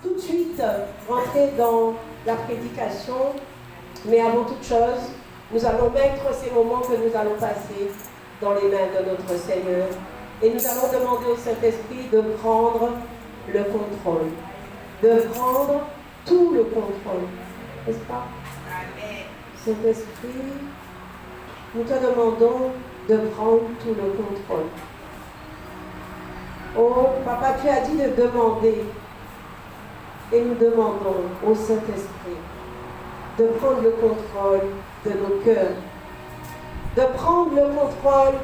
tout de suite rentrer dans la prédication, mais avant toute chose, nous allons mettre ces moments que nous allons passer dans les mains de notre Seigneur. Et nous allons demander au Saint-Esprit de prendre le contrôle, de prendre tout le contrôle. N'est-ce pas? Saint-Esprit, nous te demandons de prendre tout le contrôle. Oh, Papa, tu as dit de demander. Et nous demandons au Saint-Esprit de prendre le contrôle de nos cœurs, de prendre le contrôle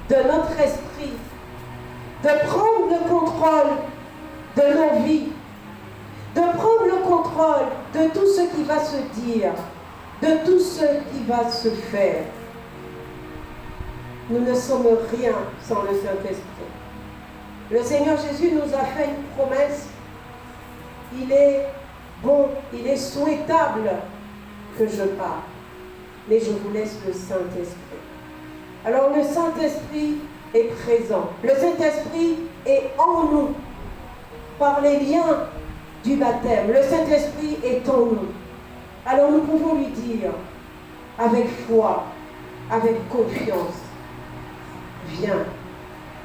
de notre esprit, de prendre le contrôle de nos vies, de prendre le contrôle de tout ce qui va se dire, de tout ce qui va se faire. Nous ne sommes rien sans le Saint-Esprit. Le Seigneur Jésus nous a fait une promesse. Il est bon, il est souhaitable que je parle. Mais je vous laisse le Saint-Esprit. Alors le Saint-Esprit est présent. Le Saint-Esprit est en nous par les liens du baptême. Le Saint-Esprit est en nous. Alors nous pouvons lui dire avec foi, avec confiance, viens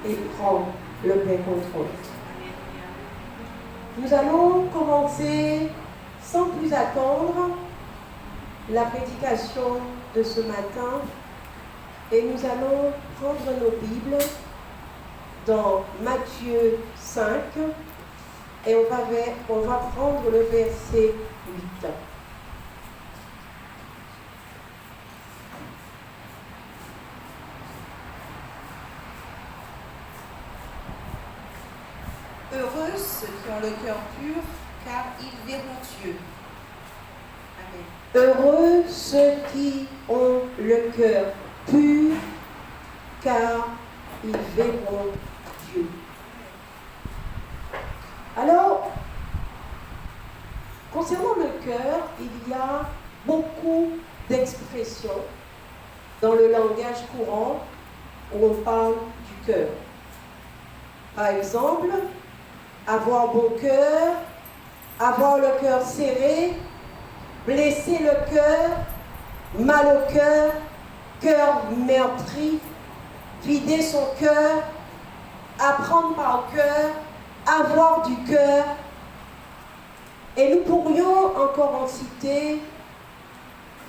et prends le plein contrôle. Nous allons commencer sans plus attendre la prédication de ce matin et nous allons prendre nos Bibles dans Matthieu 5 et on va prendre le verset 8. Heureux ceux qui ont le cœur pur, car ils verront Dieu. Amen. Heureux ceux qui ont le cœur pur, car ils verront Dieu. Alors, concernant le cœur, il y a beaucoup d'expressions dans le langage courant où on parle du cœur. Par exemple, avoir bon cœur, avoir le cœur serré, blesser le cœur, mal au cœur, cœur meurtri, vider son cœur, apprendre par cœur, avoir du cœur. Et nous pourrions encore en citer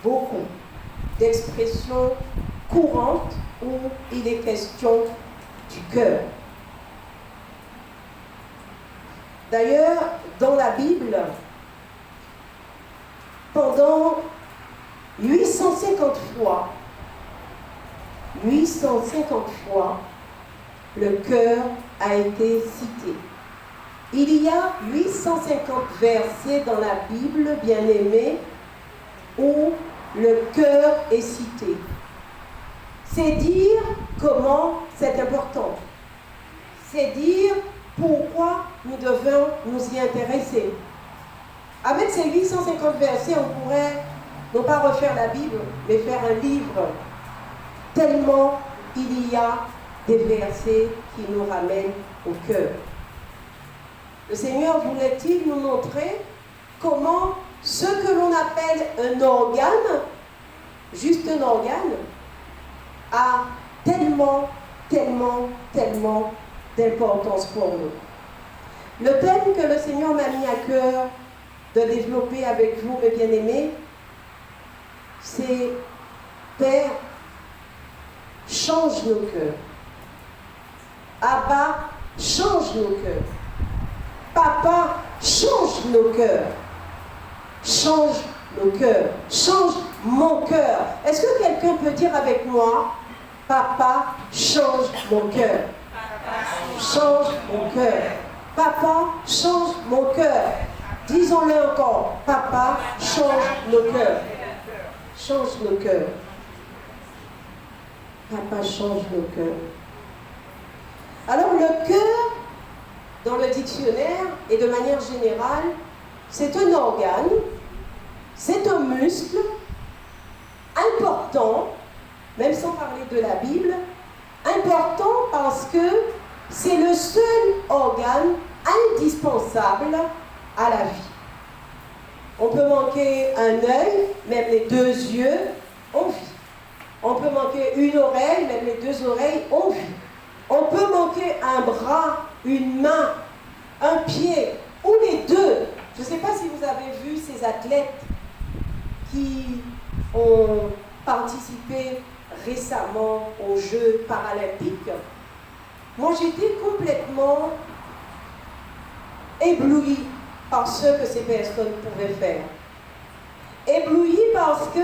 beaucoup d'expressions courantes où il est question du cœur. D'ailleurs, dans la Bible, pendant 850 fois, le cœur a été cité. Il y a 850 versets dans la Bible, bien-aimés, où le cœur est cité. C'est dire comment c'est important. C'est dire pourquoi nous devons nous y intéresser. Avec ces 850 versets, on pourrait non pas refaire la Bible, mais faire un livre. Tellement il y a des versets qui nous ramènent au cœur. Le Seigneur voulait-il nous montrer comment ce que l'on appelle un organe, juste un organe, a tellement d'importance pour nous. Le thème que le Seigneur m'a mis à cœur de développer avec vous, mes bien-aimés, c'est Père, change nos cœurs. Abba, change nos cœurs. Papa, change nos cœurs. Change nos cœurs. Change mon cœur. Est-ce que quelqu'un peut dire avec moi, Papa, change mon cœur. Change mon cœur. Papa, change mon cœur. Disons-le encore. Papa, change nos cœurs. Change nos cœurs. Papa, change nos cœurs. Alors le cœur, dans le dictionnaire et de manière générale, c'est un organe, c'est un muscle important, même sans parler de la Bible, important parce que c'est le seul organe indispensable à la vie. On peut manquer un œil, même les deux yeux, on vit. On peut manquer une oreille, même les deux oreilles, on vit. On peut manquer un bras, une main, un pied, ou les deux. Je ne sais pas si vous avez vu ces athlètes qui ont participé récemment aux Jeux paralympiques. Moi, j'étais complètement éblouie par ce que ces personnes pouvaient faire. Éblouie parce que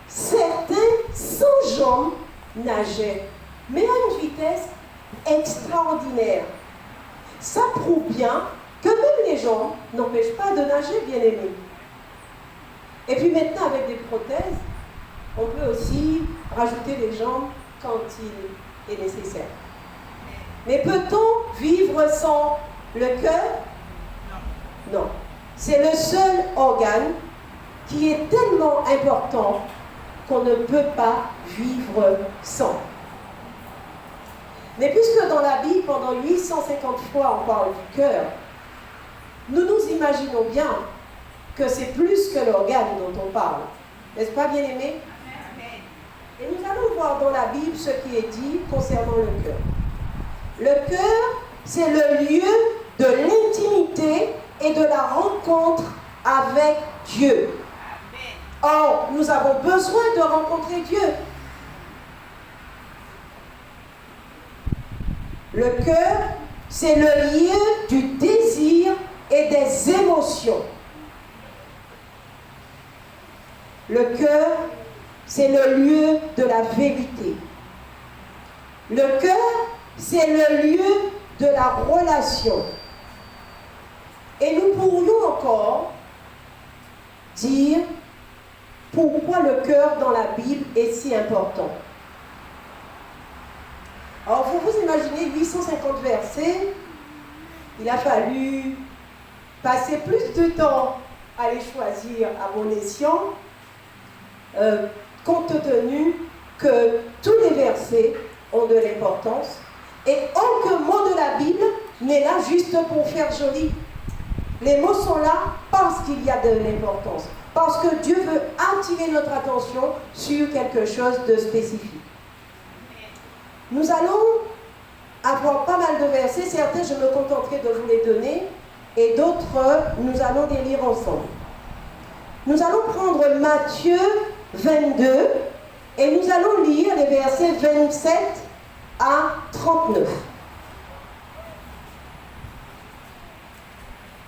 certains sans jambes nageaient, mais à une vitesse extraordinaire. Ça prouve bien que même les jambes n'empêchent pas de nager, bien aimés. Et puis maintenant, avec des prothèses, on peut aussi rajouter les jambes quand il est nécessaire. Mais peut-on vivre sans le cœur? Non. C'est le seul organe qui est tellement important qu'on ne peut pas vivre sans. Mais puisque dans la Bible, pendant 850 fois, on parle du cœur, nous nous imaginons bien que c'est plus que l'organe dont on parle. N'est-ce pas, bien-aimés? Et nous allons voir dans la Bible ce qui est dit concernant le cœur. Le cœur, c'est le lieu de l'intimité et de la rencontre avec Dieu. Or, nous avons besoin de rencontrer Dieu. Le cœur, c'est le lieu du désir et des émotions. Le cœur, c'est le lieu de la vérité. Le cœur, c'est le lieu de la relation. Et nous pourrions encore dire pourquoi le cœur dans la Bible est si important. Alors, vous vous imaginez 850 versets, il a fallu passer plus de temps à les choisir à bon escient, compte tenu que tous les versets ont de l'importance et aucun mot de la Bible n'est là juste pour faire joli. Les mots sont là parce qu'il y a de l'importance, parce que Dieu veut attirer notre attention sur quelque chose de spécifique. Nous allons avoir pas mal de versets, certains je me contenterai de vous les donner et d'autres nous allons les lire ensemble. Nous allons prendre Matthieu 22 et nous allons lire les versets 27 à 39.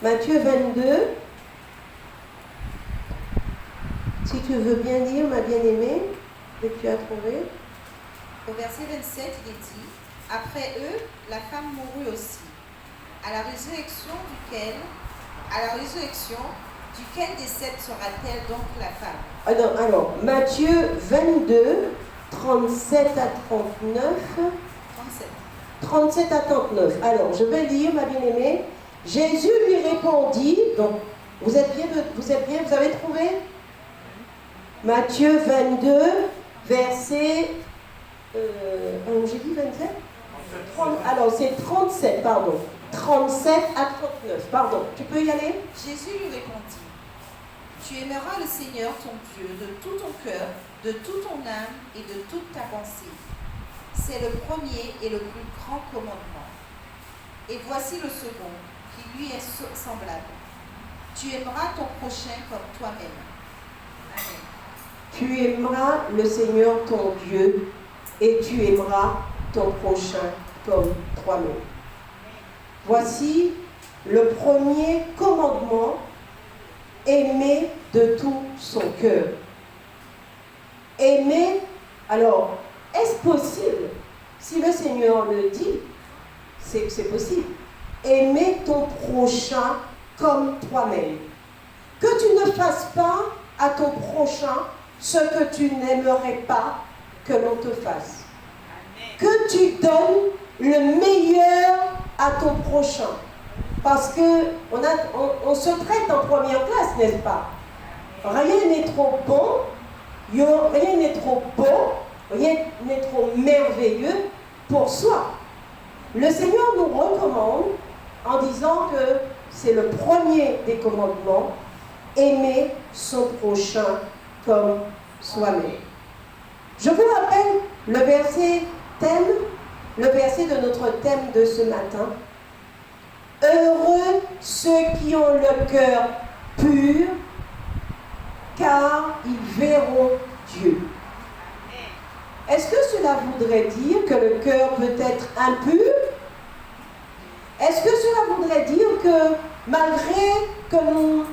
Matthieu 22. Si tu veux bien lire, ma bien-aimée, que tu as trouvé. Au verset 27, il est dit: après eux, la femme mourut aussi. À la résurrection, duquel des sept sera-t-elle donc la femme? Alors, Matthieu 22, 37 à 39. 37 à 39. Alors, je vais lire, ma bien-aimée. Jésus lui répondit, donc, vous avez trouvé? Matthieu 22, verset... j'ai dit 27? Alors, c'est 37, pardon. 37 à 39, pardon. Tu peux y aller? Jésus lui répondit: tu aimeras le Seigneur ton Dieu de tout ton cœur, de toute ton âme et de toute ta pensée. C'est le premier et le plus grand commandement. Et voici le second, qui lui est semblable. Tu aimeras ton prochain comme toi-même. Amen. Tu aimeras le Seigneur ton Dieu et tu aimeras ton prochain comme toi-même. Voici le premier commandement: aimer de tout son cœur. Aimer, alors, est-ce possible? Si le Seigneur le dit, c'est possible. Aimer ton prochain comme toi-même. Que tu ne fasses pas à ton prochain ce que tu n'aimerais pas que l'on te fasse. Que tu donnes le meilleur à ton prochain. Parce que on se traite en première classe, n'est-ce pas? Rien n'est trop bon, rien n'est trop beau, rien n'est trop merveilleux pour soi. Le Seigneur nous recommande en disant que c'est le premier des commandements, aimer son prochain comme soi-même. Je vous rappelle le verset de notre thème de ce matin. Heureux ceux qui ont le cœur pur, car ils verront Dieu. Est-ce que cela voudrait dire que le cœur peut être impur? Est-ce que cela voudrait dire que malgré que nous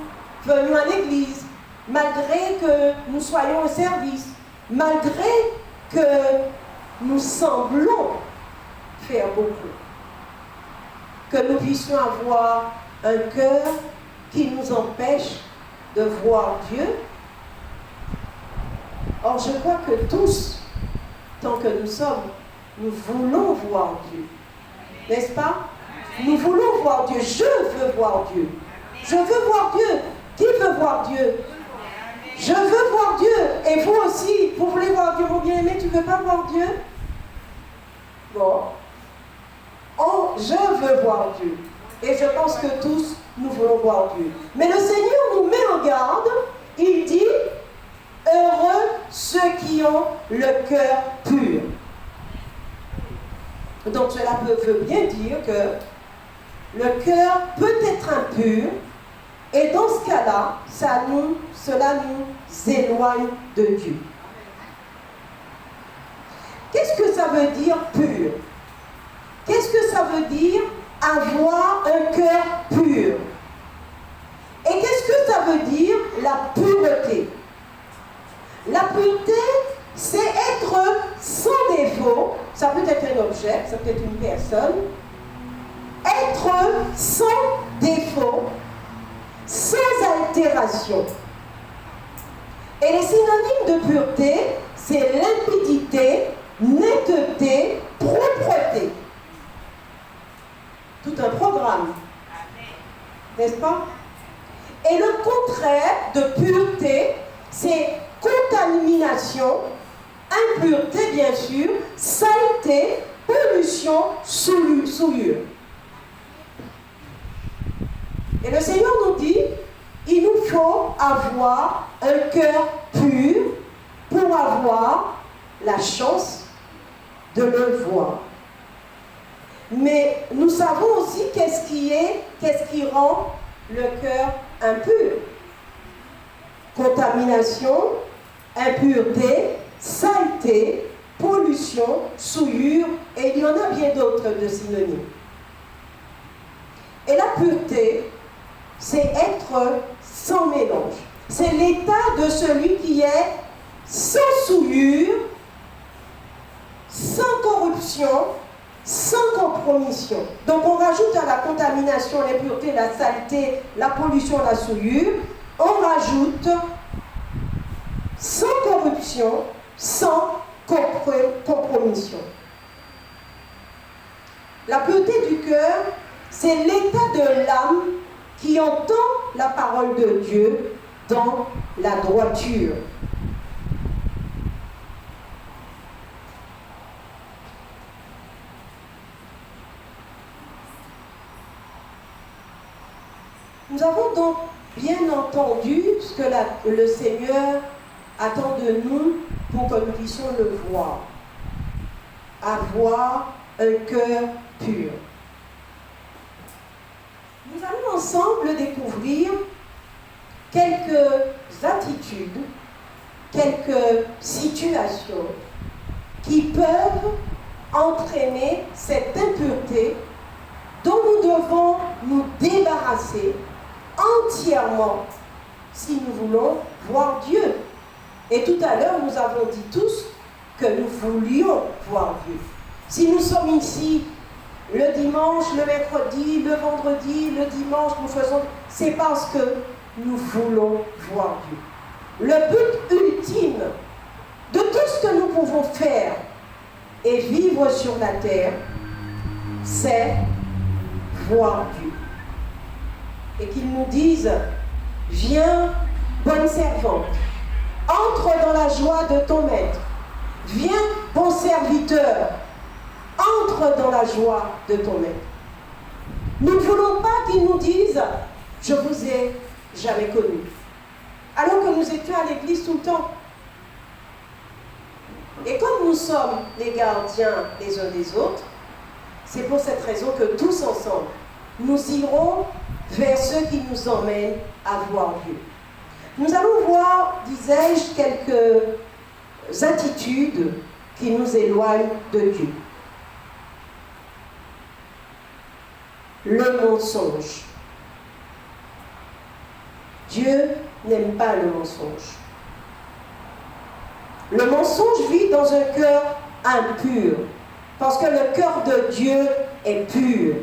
venions à l'église, malgré que nous soyons au service, malgré que nous semblons faire beaucoup, que nous puissions avoir un cœur qui nous empêche de voir Dieu? Or, je crois que tous, tant que nous sommes, nous voulons voir Dieu. N'est-ce pas? Nous voulons voir Dieu. Je veux voir Dieu. Je veux voir Dieu. Qui veut voir Dieu? Je veux voir Dieu. Et vous aussi, vous voulez voir Dieu, mon bien-aimé, tu ne veux pas voir Dieu? Bon. Oh, je veux voir Dieu. Et je pense que tous, nous voulons voir Dieu. Mais le Seigneur nous met en garde. Il dit, heureux ceux qui ont le cœur pur. Donc cela veut bien dire que le cœur peut être impur, et dans ce cas-là, cela nous éloigne de Dieu. Qu'est-ce que ça veut dire pur? Qu'est-ce que ça veut dire avoir un cœur pur? Et qu'est-ce que ça veut dire la pureté? La pureté, c'est être sans défaut. Ça peut être un objet, ça peut être une personne. Être sans défaut, sans altération. Et les synonymes de pureté, c'est limpidité, netteté, propreté. Tout un programme. N'est-ce pas? Et le contraire de pureté, c'est contamination, impureté bien sûr, saleté, pollution, souillure. Et le Seigneur nous dit, il nous faut avoir un cœur pur pour avoir la chance de le voir. Mais nous savons aussi qu'est-ce qui rend le cœur impur. Contamination, impureté, saleté, pollution, souillure, et il y en a bien d'autres de synonymes. Et la pureté, c'est être sans mélange. C'est l'état de celui qui est sans souillure, sans corruption, sans compromission. Donc on rajoute à la contamination, l'impureté, la saleté, la pollution, la souillure, on rajoute sans corruption, sans compromission. La pureté du cœur, c'est l'état de l'âme qui entend la parole de Dieu dans la droiture. Nous avons donc bien entendu ce que le Seigneur attend de nous pour que nous puissions le voir. Avoir un cœur pur. Nous allons ensemble découvrir quelques attitudes, quelques situations qui peuvent entraîner cette impureté dont nous devons nous débarrasser entièrement si nous voulons voir Dieu. Et tout à l'heure, nous avons dit tous que nous voulions voir Dieu. Si nous sommes ici le dimanche, le mercredi, le vendredi, le dimanche, c'est parce que nous voulons voir Dieu. Le but ultime de tout ce que nous pouvons faire et vivre sur la terre, c'est voir Dieu. Et qu'il nous dise, viens, bonne servante, entre dans la joie de ton maître. Viens, bon serviteur, entre dans la joie de ton maître. Nous ne voulons pas qu'ils nous disent « Je vous ai jamais connu ». Alors que nous étions à l'église tout le temps. Et comme nous sommes les gardiens les uns des autres, c'est pour cette raison que tous ensemble, nous irons vers ceux qui nous emmènent à voir Dieu. Nous allons voir, disais-je, quelques attitudes qui nous éloignent de Dieu. Le mensonge. Dieu n'aime pas le mensonge. Le mensonge vit dans un cœur impur, parce que le cœur de Dieu est pur.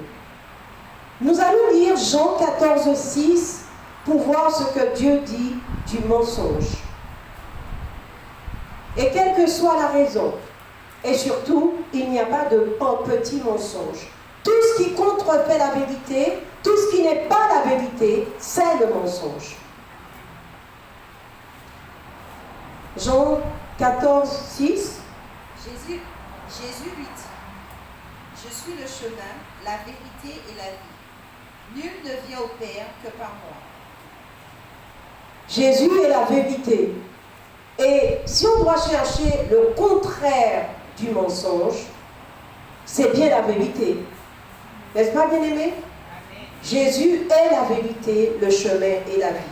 Nous allons lire Jean 14, 6 pour voir ce que Dieu dit du mensonge. Et quelle que soit la raison, et surtout, il n'y a pas de petit mensonge. Tout ce qui contrefait la vérité, tout ce qui n'est pas la vérité, c'est le mensonge. Jean 14, 6. Jésus lui dit, je suis le chemin, la vérité et la vie. Nul ne vient au Père que par moi. Jésus est la vérité. Et si on doit chercher le contraire du mensonge, c'est bien la vérité. N'est-ce pas, bien-aimé? Jésus est la vérité, le chemin et la vie.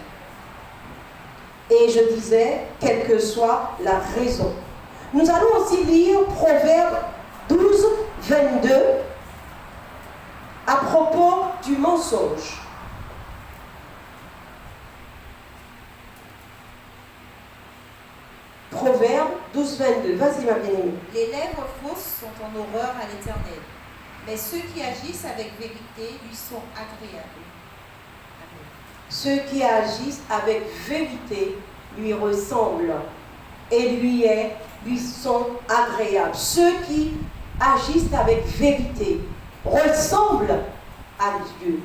Et je disais, quelle que soit la raison. Nous allons aussi lire Proverbe 12, 22 à propos du mensonge. Proverbe 12, 22. Vas-y, ma bien-aimée. Les lèvres fausses sont en horreur à l'Éternel, mais ceux qui agissent avec vérité lui sont agréables. Ceux qui agissent avec vérité lui ressemblent et lui sont agréables. Ceux qui agissent avec vérité ressemblent à Dieu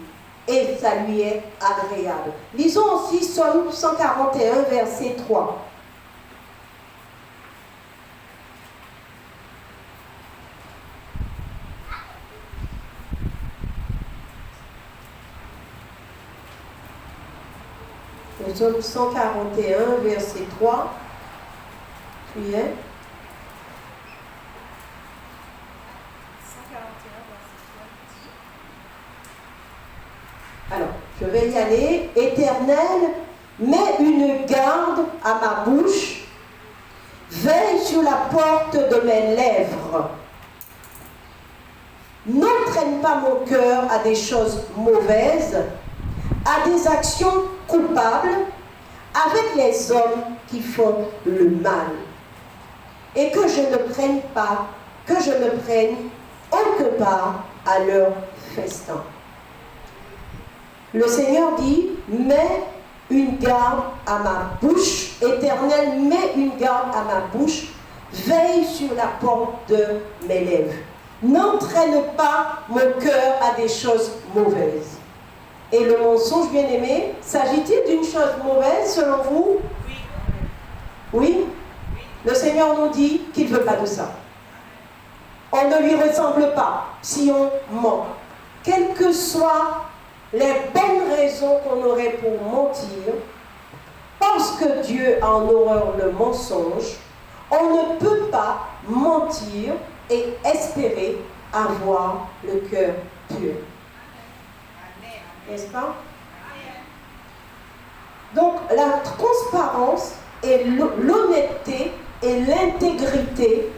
et ça lui est agréable. Lisons aussi Psaume 141, verset 3. Le Psaume 141, verset 3. Tu y es? 141, verset 3 dit. Alors, je vais y aller. Éternel, mets une garde à ma bouche, veille sur la porte de mes lèvres. N'entraîne pas mon cœur à des choses mauvaises, à des actions coupables, avec les hommes qui font le mal. Et que je ne prenne aucune part à leur festin. Le Seigneur dit, mets une garde à ma bouche, Éternel, mets une garde à ma bouche, veille sur la porte de mes lèvres. N'entraîne pas mon cœur à des choses mauvaises. Et le mensonge, bien-aimé, s'agit-il d'une chose mauvaise selon vous? Oui. Le Seigneur nous dit qu'il ne veut pas de ça. On ne lui ressemble pas si on ment. Quelles que soient les bonnes raisons qu'on aurait pour mentir, parce que Dieu a en horreur le mensonge, on ne peut pas mentir et espérer avoir le cœur pur. N'est-ce pas? Donc la transparence et l'honnêteté et l'intégrité,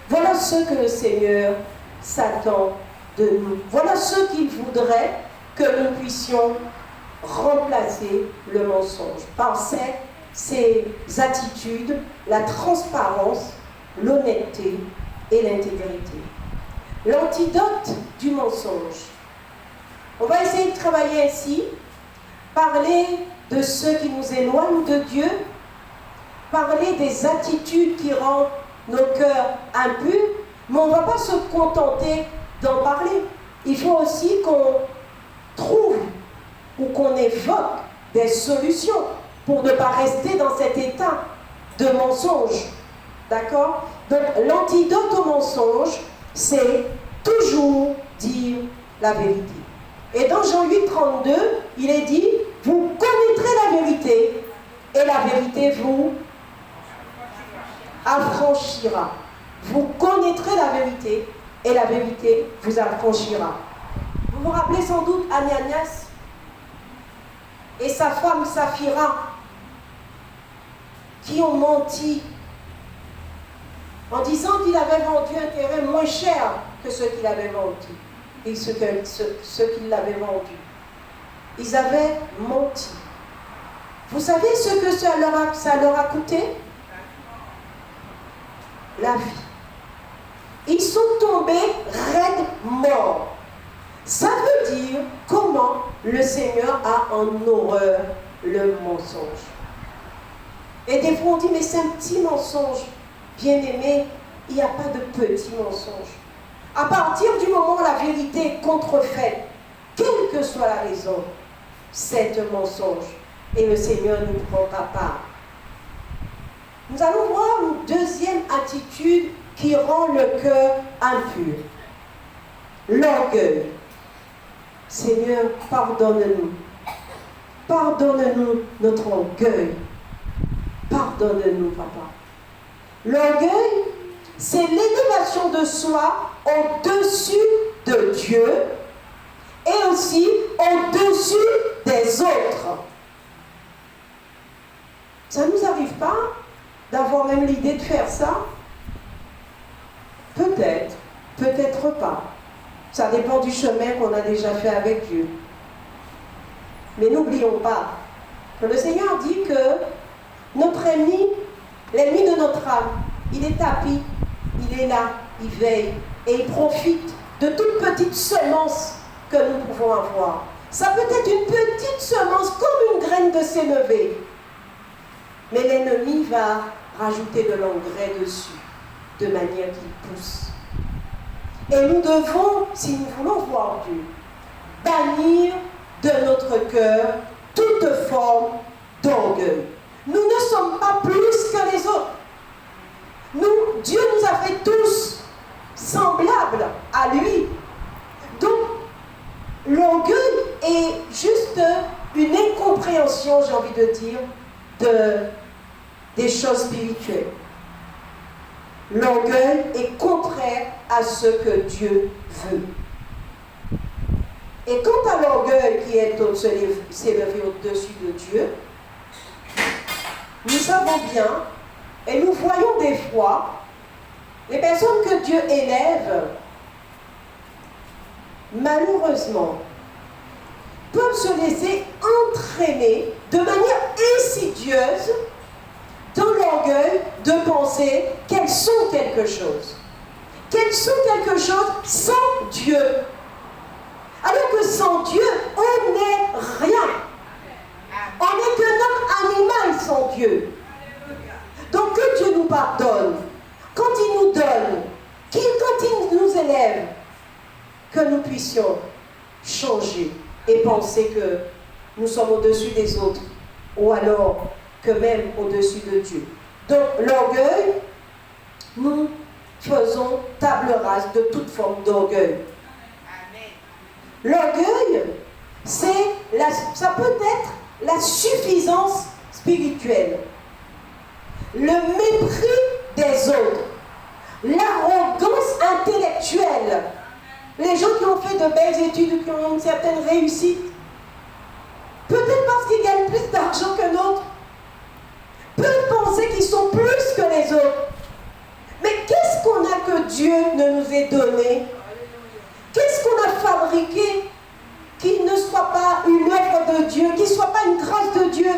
voilà ce que le Seigneur s'attend de nous. Voilà ce qu'il voudrait que nous puissions remplacer le mensonge par ces attitudes, la transparence, l'honnêteté et l'intégrité. L'antidote du mensonge. On va essayer de travailler ainsi, parler de ceux qui nous éloignent de Dieu, parler des attitudes qui rendent nos cœurs impurs, mais on ne va pas se contenter d'en parler. Il faut aussi qu'on trouve ou qu'on évoque des solutions pour ne pas rester dans cet état de mensonge. D'accord? Donc l'antidote au mensonge, c'est toujours dire la vérité. Et dans Jean 8, 32, il est dit, vous connaîtrez la vérité, et la vérité vous affranchira. Vous connaîtrez la vérité, et la vérité vous affranchira. Vous vous rappelez sans doute Ananias et sa femme Saphira, qui ont menti en disant qu'il avait vendu un terrain moins cher que ce qu'il avait vendu et ce qu'il l'avait vendu. Ils avaient menti. Vous savez ce que ça leur a coûté? La vie. Ils sont tombés raides morts. Ça veut dire comment le Seigneur a en horreur le mensonge. Et des fois on dit, mais c'est un petit mensonge. Bien-aimé, il n'y a pas de petit mensonge. À partir du moment où la vérité est contrefaite, quelle que soit la raison, c'est un mensonge. Et le Seigneur ne nous prendra pas. Nous allons voir une deuxième attitude qui rend le cœur impur. L'orgueil. Seigneur, pardonne-nous. Pardonne-nous notre orgueil. Pardonne-nous, Papa. L'orgueil, c'est l'élévation de soi au-dessus de Dieu et aussi au-dessus des autres. Ça ne nous arrive pas d'avoir même l'idée de faire ça? Peut-être, peut-être pas. Ça dépend du chemin qu'on a déjà fait avec Dieu. Mais n'oublions pas que le Seigneur dit que notre ennemi, l'ennemi de notre âme, il est tapis, il est là, il veille et il profite de toute petite semence que nous pouvons avoir. Ça peut être une petite semence comme une graine de sénévé. Mais l'ennemi va rajouter de l'engrais dessus, de manière qu'il pousse. Et nous devons, si nous voulons voir Dieu, bannir de notre cœur toute forme d'orgueil. Nous ne sommes pas plus que les autres. Dieu nous a fait tous semblables à lui. Donc, l'orgueil est juste une incompréhension, j'ai envie de dire, des choses spirituelles. L'orgueil est contraire à ce que Dieu veut. Et quant à l'orgueil qui est s'élever au-dessus de Dieu, nous savons bien, et nous voyons des fois, les personnes que Dieu élève, malheureusement, peuvent se laisser entraîner de manière insidieuse dans l'orgueil de penser qu'elles sont quelque chose. Qu'elles sont quelque chose sans Dieu. Alors que sans Dieu, on n'est rien. On n'est que notre animal sans Dieu. Donc que Dieu nous pardonne, quand il nous donne, quand il nous élève, que nous puissions changer et penser que nous sommes au-dessus des autres, ou alors que même au-dessus de Dieu. Donc l'orgueil, nous faisons table rase de toute forme d'orgueil. L'orgueil, ça peut être la suffisance spirituelle, le mépris des autres, l'arrogance intellectuelle. Les gens qui ont fait de belles études, qui ont une certaine réussite, peut-être parce qu'ils gagnent plus d'argent que d'autres, peuvent penser qu'ils sont plus que les autres. Mais qu'est-ce qu'on a que Dieu ne nous ait donné? Qu'est-ce qu'on a fabriqué qui ne soit pas une œuvre de Dieu, qui ne soit pas une grâce de Dieu?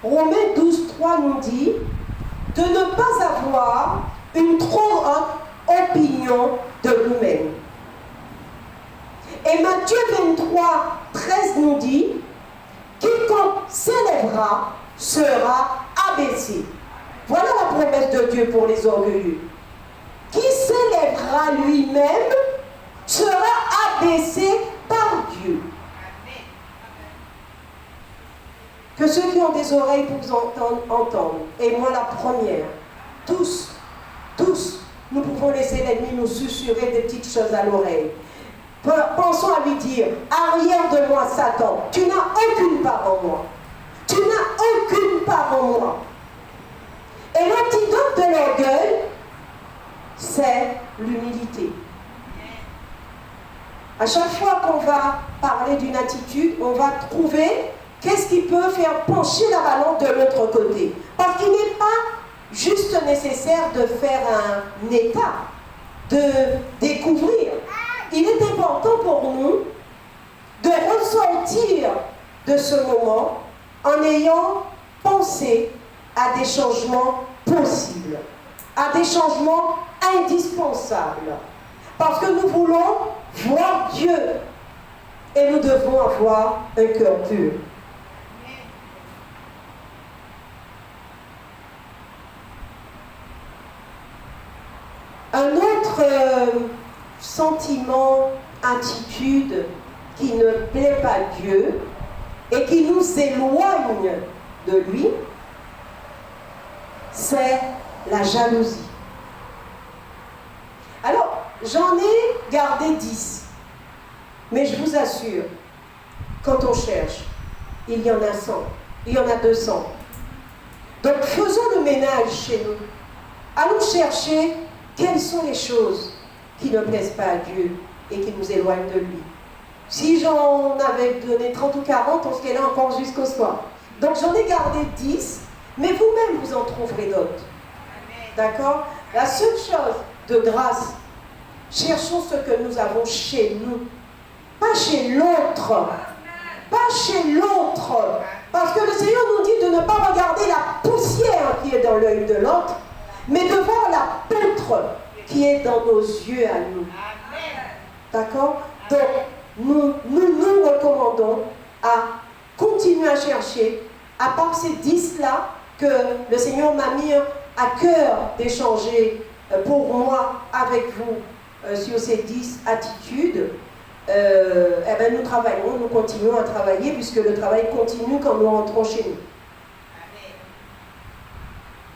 Romains 12:3 nous dit de ne pas avoir une trop haute opinion de nous-mêmes. Et Matthieu 23:13 nous dit quiconque s'élèvera sera abaissé. Voilà la promesse de Dieu pour les orgueilleux. Qui s'élèvera lui-même sera abaissé par Dieu. Que ceux qui ont des oreilles pour vous entendre, et moi la première, tous, nous pouvons laisser l'ennemi nous susurrer des petites choses à l'oreille. pensons à lui dire, arrière de moi Satan, tu n'as aucune part en moi. Tu n'as aucune part en moi. Et l'antidote de l'orgueil, c'est l'humilité. À chaque fois qu'on va parler d'une attitude, on va trouver qu'est-ce qui peut faire pencher la balance de l'autre côté. Parce qu'il n'est pas juste nécessaire de faire un état, de découvrir. Il est important pour nous de ressortir de ce moment en ayant pensé à des changements possibles, à des changements indispensables. Parce que nous voulons voir Dieu et nous devons avoir un cœur pur. Un autre sentiment, attitude qui ne plaît pas à Dieu et qui nous éloigne de lui, c'est la jalousie. Alors, j'en ai gardé 10, mais je vous assure, quand on cherche, il y en a 100, il y en a 200. Donc, faisons le ménage chez nous. Allons chercher quelles sont les choses qui ne plaisent pas à Dieu et qui nous éloignent de lui. Si j'en avais donné 30 ou 40, on serait là encore jusqu'au soir. Donc j'en ai gardé 10, mais vous-même vous en trouverez d'autres. D'accord? La seule chose de grâce, cherchons ce que nous avons chez nous, pas chez l'autre. Pas chez l'autre. Parce que le Seigneur nous dit de ne pas regarder la poussière qui est dans l'œil de l'autre, mais de voir la poutre qui est dans nos yeux à nous. D'accord? Donc, nous recommandons à continuer à chercher, à part ces 10-là, que le Seigneur m'a mis à cœur d'échanger pour moi avec vous sur ces 10 attitudes. Eh bien, nous travaillons, nous continuons à travailler, puisque le travail continue quand nous rentrons chez nous.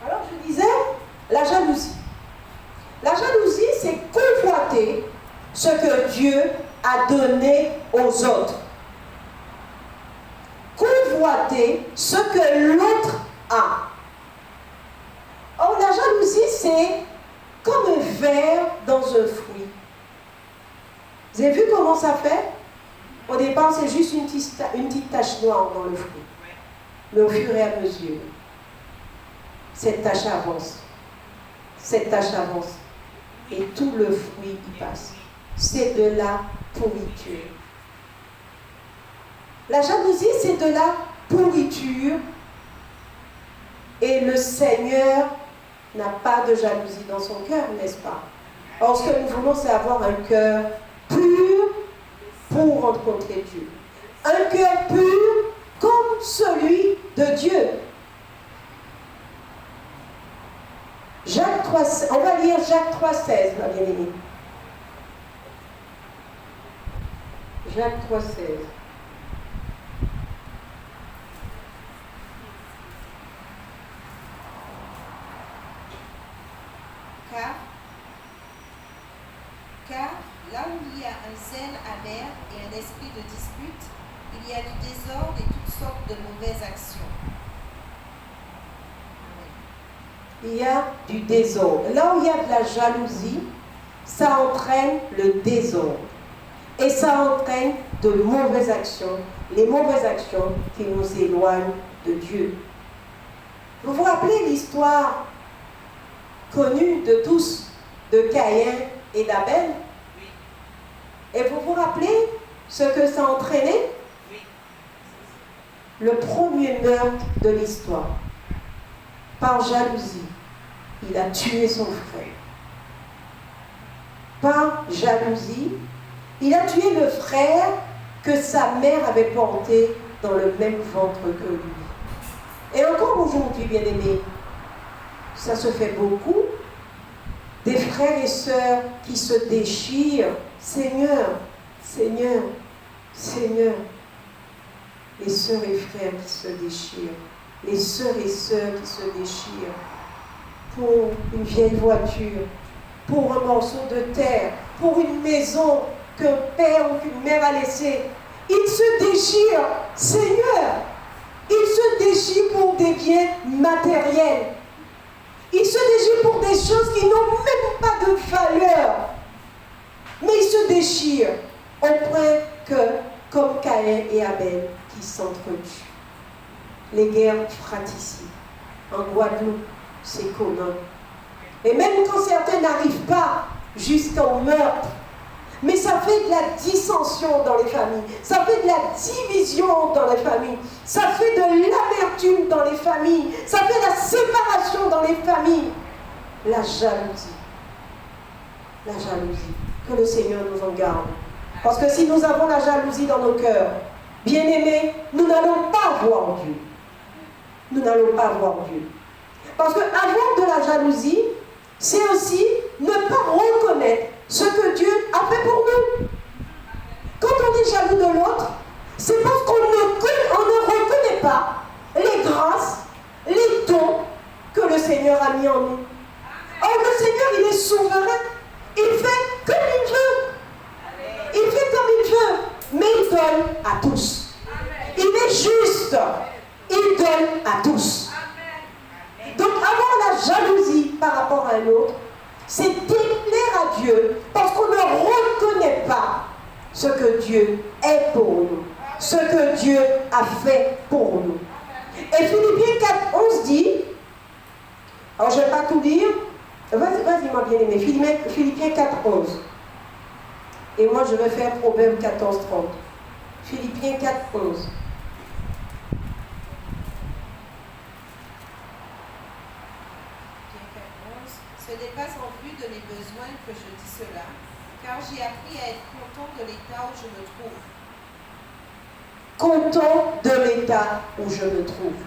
Alors, je disais, la jalousie. La jalousie, c'est convoiter ce que Dieu a donné aux autres. Convoiter ce que l'autre a. Or, la jalousie, c'est comme un ver dans un fruit. Vous avez vu comment ça fait? Au départ, c'est juste une petite tache noire dans le fruit. Mais au fur et à mesure, cette tache avance. Cette tache avance. Et tout le fruit y passe. C'est de la pourriture. La jalousie, c'est de la pourriture. Et le Seigneur n'a pas de jalousie dans son cœur, n'est-ce pas? Or, ce que nous voulons, c'est avoir un cœur pur pour rencontrer Dieu. Un cœur pur comme celui de Dieu. Jacques 3, on va lire Jacques 3,16, ma bien-aimée. Jacques 3,16. Car là où il y a un zèle amer et un esprit de dispute, il y a du désordre et toutes sortes de mauvaises actions. Il y a du désordre. Là où il y a de la jalousie, ça entraîne le désordre. Et ça entraîne de mauvaises actions. Les mauvaises actions qui nous éloignent de Dieu. Vous vous rappelez l'histoire connue de tous de Caïn et d'Abel? Oui. Et vous vous rappelez ce que ça a entraîné? Oui. Le premier meurtre de l'histoire. Par jalousie, il a tué son frère. Par jalousie, il a tué le frère que sa mère avait porté dans le même ventre que lui. Et encore aujourd'hui, bien-aimés, ça se fait beaucoup. Des frères et sœurs qui se déchirent. Seigneur, Seigneur, Seigneur. Les sœurs et frères qui se déchirent. Les sœurs et sœurs qui se déchirent pour une vieille voiture, pour un morceau de terre, pour une maison, qu'un père ou qu'une mère a laissées, ils se déchirent, Seigneur. Ils se déchirent pour des biens matériels. Ils se déchirent pour des choses qui n'ont même pas de valeur. Mais ils se déchirent au point que, comme Caïn et Abel, qui s'entretuent. Les guerres fratricides. En Guadeloupe, c'est commun. Et même quand certains n'arrivent pas jusqu'au meurtre, mais ça fait de la dissension dans les familles, ça fait de la division dans les familles, ça fait de l'amertume dans les familles, ça fait de la séparation dans les familles. La jalousie. La jalousie. Que le Seigneur nous en garde. Parce que si nous avons la jalousie dans nos cœurs, bien-aimés, nous n'allons pas voir Dieu. Nous n'allons pas voir Dieu. Parce que avoir de la jalousie, c'est aussi ne pas reconnaître ce que Dieu a fait pour nous. Quand on est jaloux de l'autre, c'est parce qu'on ne reconnaît pas les grâces, les dons que le Seigneur a mis en nous. Or, le Seigneur, il est souverain. Il fait comme il veut. Il fait comme il veut. Mais il donne à tous. Il est juste. Il donne à tous. Donc, avoir la jalousie par rapport à un autre, c'est déplaire à Dieu parce qu'on ne reconnaît pas ce que Dieu est pour nous, ce que Dieu a fait pour nous. Et Philippiens 4:11 dit, alors je ne vais pas tout lire, vas-y moi bien aimé, Philippiens 4:11. Et moi je vais faire Proverbe 14:30. Philippiens 4:11. Ce n'est pas en vue de mes besoins que je dis cela, car j'ai appris à être content de l'état où je me trouve. Content de l'état où je me trouve.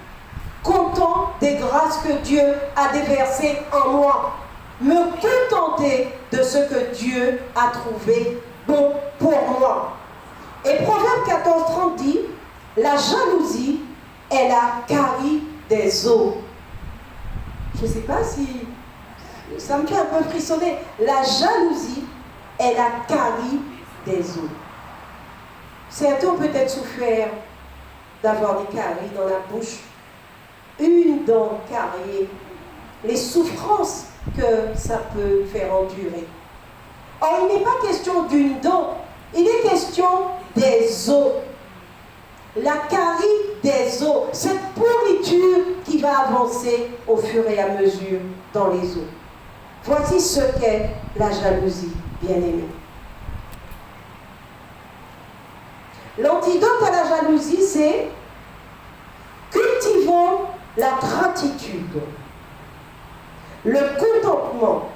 Content des grâces que Dieu a déversées en moi. Me contenter de ce que Dieu a trouvé bon pour moi. Et Proverbe 14:30 dit, la jalousie est la carie des eaux. Je ne sais pas si... ça me fait un peu frissonner. La jalousie est la carie des eaux. Certains ont peut-être souffert d'avoir des caries dans la bouche, une dent carriée, les souffrances que ça peut faire endurer. Or, il n'est pas question d'une dent, il est question des os. La carie des os, cette pourriture qui va avancer au fur et à mesure dans les os. Voici ce qu'est la jalousie, bien-aimée. L'antidote à la jalousie, c'est cultivons la gratitude, le contentement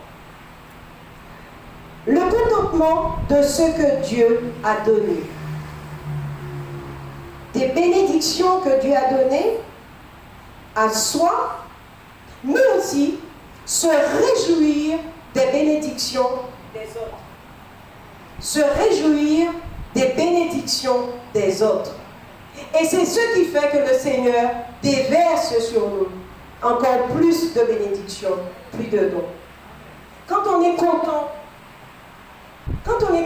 de ce que Dieu a donné. Des bénédictions que Dieu a données à soi, mais aussi se réjouir des bénédictions des autres. Se réjouir des bénédictions des autres. Et c'est ce qui fait que le Seigneur déverse sur nous encore plus de bénédictions, plus de dons. Quand on est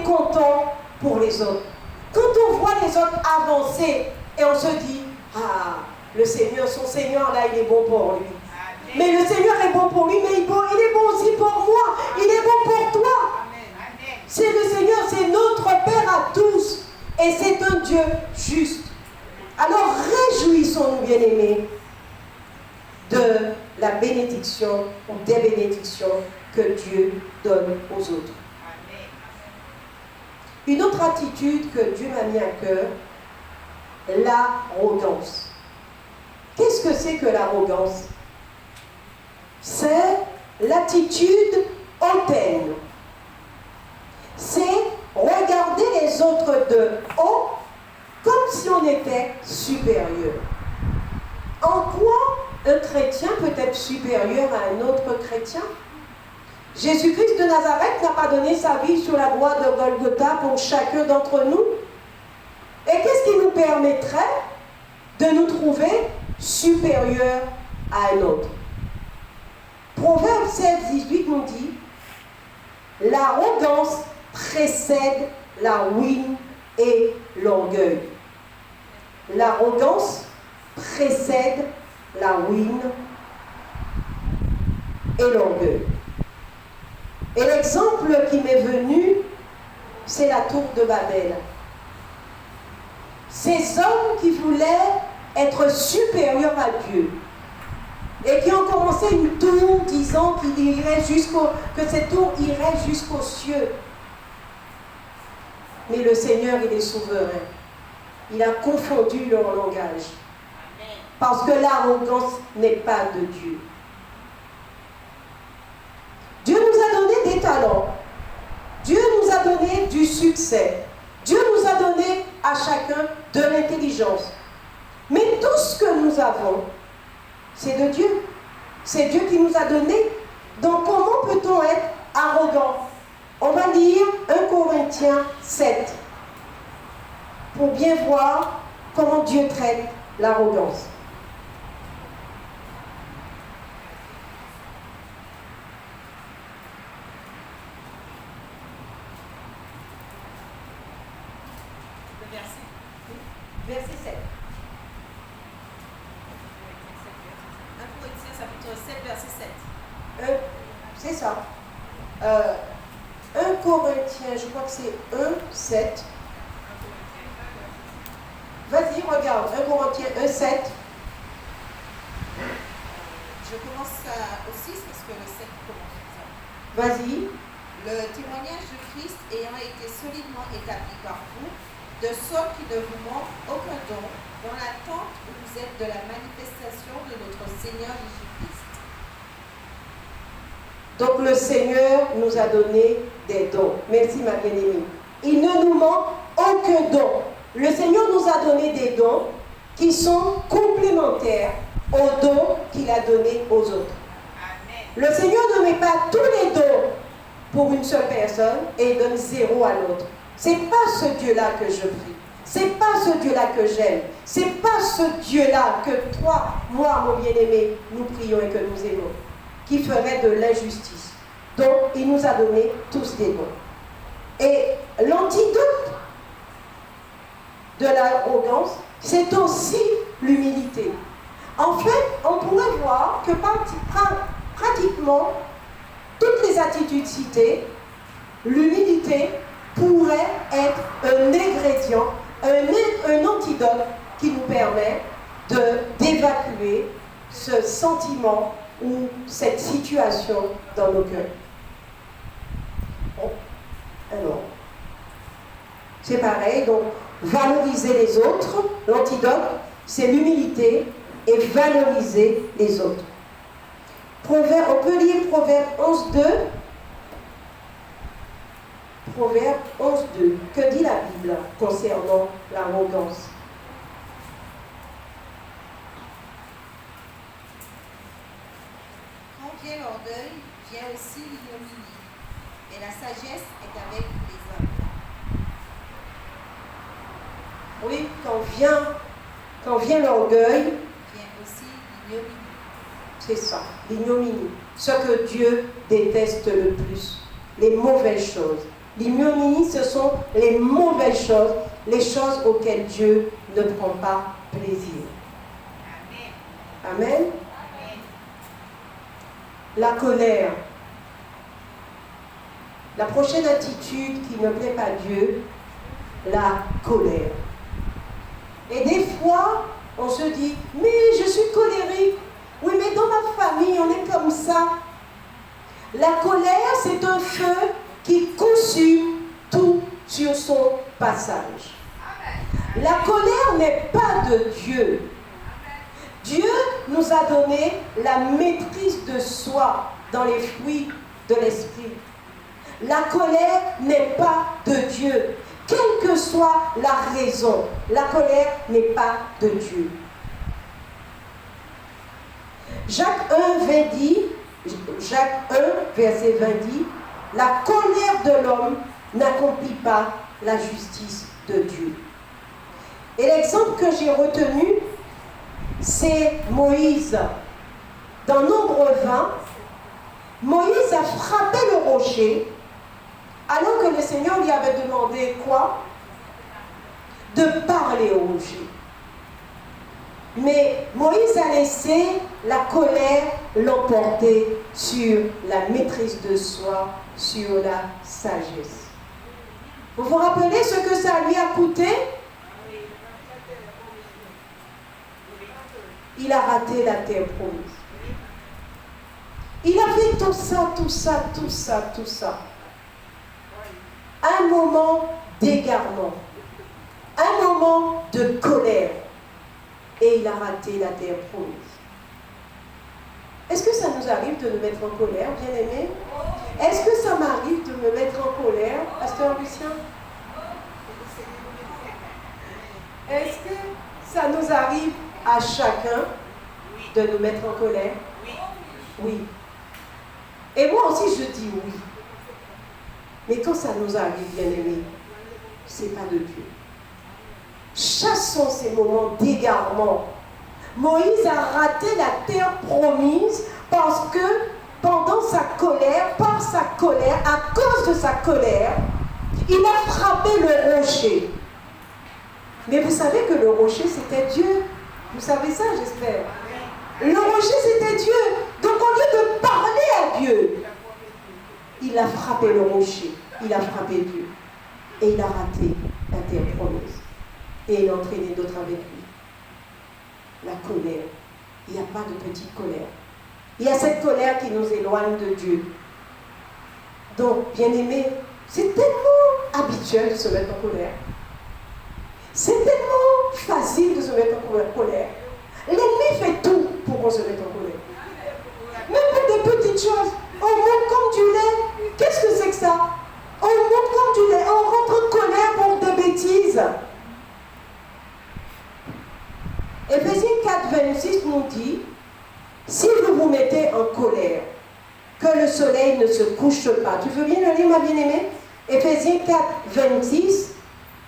content pour les autres, quand on voit les autres avancer et on se dit, ah, le Seigneur, son Seigneur là, il est bon pour lui. Mais le Seigneur est bon pour lui, mais il est bon aussi pour moi. Il est bon pour toi. C'est le Seigneur, c'est notre Père à tous. Et c'est un Dieu juste. Alors réjouissons-nous, bien-aimés, de la bénédiction ou des bénédictions que Dieu donne aux autres. Une autre attitude que Dieu m'a mis à cœur, l'arrogance. Qu'est-ce que c'est que l'arrogance? C'est l'attitude hautaine. C'est regarder les autres de haut comme si on était supérieur. En quoi un chrétien peut être supérieur à un autre chrétien? Jésus-Christ de Nazareth n'a pas donné sa vie sur la croix de Golgotha pour chacun d'entre nous. Et qu'est-ce qui nous permettrait de nous trouver supérieurs à un autre? Proverbe 16, 18 nous dit, l'arrogance précède la ruine et l'orgueil. L'arrogance précède la ruine et l'orgueil. Et l'exemple qui m'est venu, c'est la tour de Babel. Ces hommes qui voulaient être supérieurs à Dieu et qui ont commencé une tour disant que cette tour irait jusqu'aux cieux. Mais le Seigneur, il est souverain. Il a confondu leur langage. Parce que l'arrogance n'est pas de Dieu. Dieu nous a donné des talents. Dieu nous a donné du succès. Dieu nous a donné à chacun de l'intelligence. Mais tout ce que nous avons, c'est de Dieu. C'est Dieu qui nous a donné. Donc comment peut-on être arrogant? On va lire 1 Corinthiens 7 pour bien voir comment Dieu traite l'arrogance. Verset 7. 1 Corinthiens chapitre 7, verset 7. C'est ça. 1 Corinthiens, je crois que c'est 1, 7. Vas-y, regarde. 1 Corinthiens 1, 7. Je commence au 6 parce que le 7 commence. Vas-y. Le témoignage de Christ ayant été solidement établi par vous, de sorte qu'il ne vous manque aucun don, dans l'attente où vous êtes de la manifestation de notre Seigneur Jésus-Christ. Donc le Seigneur nous a donné des dons. Merci ma bien-aimée. Il ne nous manque aucun don. Le Seigneur nous a donné des dons qui sont complémentaires aux dons qu'il a donnés aux autres. Amen. Le Seigneur ne met pas tous les dons pour une seule personne et donne 0 à l'autre. C'est pas ce Dieu-là que je prie. C'est pas ce Dieu-là que j'aime. C'est pas ce Dieu-là que toi, moi, mon bien-aimé, nous prions et que nous aimons, qui ferait de l'injustice. Donc, il nous a donné tous des dons. Et l'antidote de l'arrogance, c'est aussi l'humilité. En fait, on pourrait voir que pratiquement toutes les attitudes citées, l'humilité pourrait être un ingrédient, un antidote qui nous permet d'évacuer ce sentiment ou cette situation dans nos cœurs. Bon, alors, c'est pareil, donc valoriser les autres, l'antidote, c'est l'humilité et valoriser les autres. On peut lire Proverbe 11.2. Proverbe 11.2. Que dit la Bible concernant l'arrogance? Quand vient l'orgueil, vient aussi l'ignominie, et la sagesse est avec les hommes. Oui, quand vient l'orgueil, Vient aussi l'ignominie. c'est ça, l'ignominie. Ce que Dieu déteste le plus, les mauvaises choses. L'ignominie, ce sont les mauvaises choses, les choses auxquelles Dieu ne prend pas plaisir. Amen. Amen. Amen. La colère. La prochaine attitude qui ne plaît pas à Dieu, la colère. Et des fois, on se dit, mais je suis colérique. Oui, mais dans ma famille, on est comme ça. La colère, c'est un feu qui consume tout sur son passage. La colère n'est pas de Dieu. Dieu nous a donné la maîtrise de soi dans les fruits de l'esprit. La colère n'est pas de Dieu. Quelle que soit la raison, la colère n'est pas de Dieu. Jacques 1, verset 20 dit, la colère de l'homme n'accomplit pas la justice de Dieu. Et l'exemple que j'ai retenu, c'est Moïse. Dans Nombre 20, Moïse a frappé le rocher Alors que le Seigneur lui avait demandé quoi? De parler au rocher. Mais Moïse a laissé la colère l'emporter sur la maîtrise de soi, sur la sagesse. Vous vous rappelez ce que ça lui a coûté? Il a raté la terre promise. Il a fait tout ça. Un moment d'égarement, un moment de colère, et il a raté la terre promise. Est-ce que ça nous arrive de nous mettre en colère, bien-aimés? Est-ce que ça m'arrive de me mettre en colère, Pasteur Lucien? Est-ce que ça nous arrive à chacun de nous mettre en colère? Oui. Et moi aussi je dis oui. Mais quand ça nous arrive, bien-aimés, c'est pas de Dieu. Chassons ces moments d'égarement. Moïse a raté la terre promise parce que pendant sa colère, par sa colère, à cause de sa colère, il a frappé le rocher. Mais vous savez que le rocher, c'était Dieu. Vous savez ça, j'espère. Le rocher, c'était Dieu. Donc, au lieu de parler à Dieu, il a frappé le rocher. Il a frappé Dieu. Et il a raté la terre promise. Et il a entraîné d'autres avec lui. La colère. Il n'y a pas de petite colère. Il y a cette colère qui nous éloigne de Dieu. Donc, bien-aimés, c'est tellement habituel de se mettre en colère. C'est tellement facile de se mettre en colère. L'ennemi fait tout pour qu'on se mette en colère. Même pour des petites choses. On monte comme du lait. Qu'est-ce que c'est que ça? On monte comme du lait. On rentre en colère pour des bêtises. Éphésiens 4, 26 nous dit, si vous vous mettez en colère, que le soleil ne se couche pas. Tu veux bien le lire, ma bien-aimée? Éphésiens 4, 26.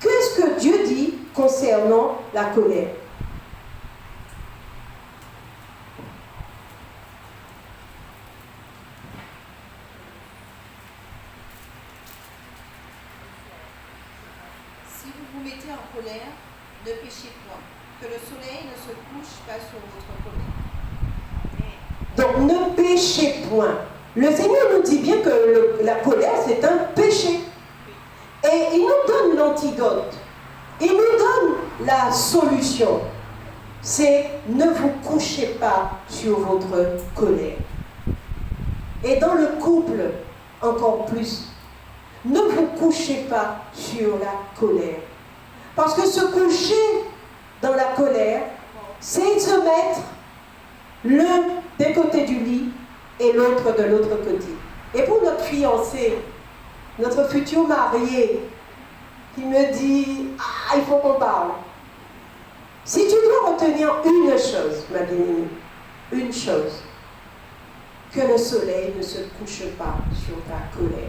Qu'est-ce que Dieu dit concernant la colère? Si vous vous mettez en colère, ne péchez point, que le soleil ne se couche pas sur votre colère. Donc ne péchez point. Le Seigneur nous dit bien que la colère, c'est un péché. Et il nous donne l'antidote. Il nous donne la solution. C'est ne vous couchez pas sur votre colère. Et dans le couple, encore plus, ne vous couchez pas sur la colère. Parce que se coucher dans la colère, c'est se mettre l'un des côtés du lit et l'autre de l'autre côté. Et pour notre fiancé, notre futur marié, qui me dit « Ah, il faut qu'on parle ». Si tu dois retenir une chose, ma bien-aimée, une chose, que le soleil ne se couche pas sur ta colère.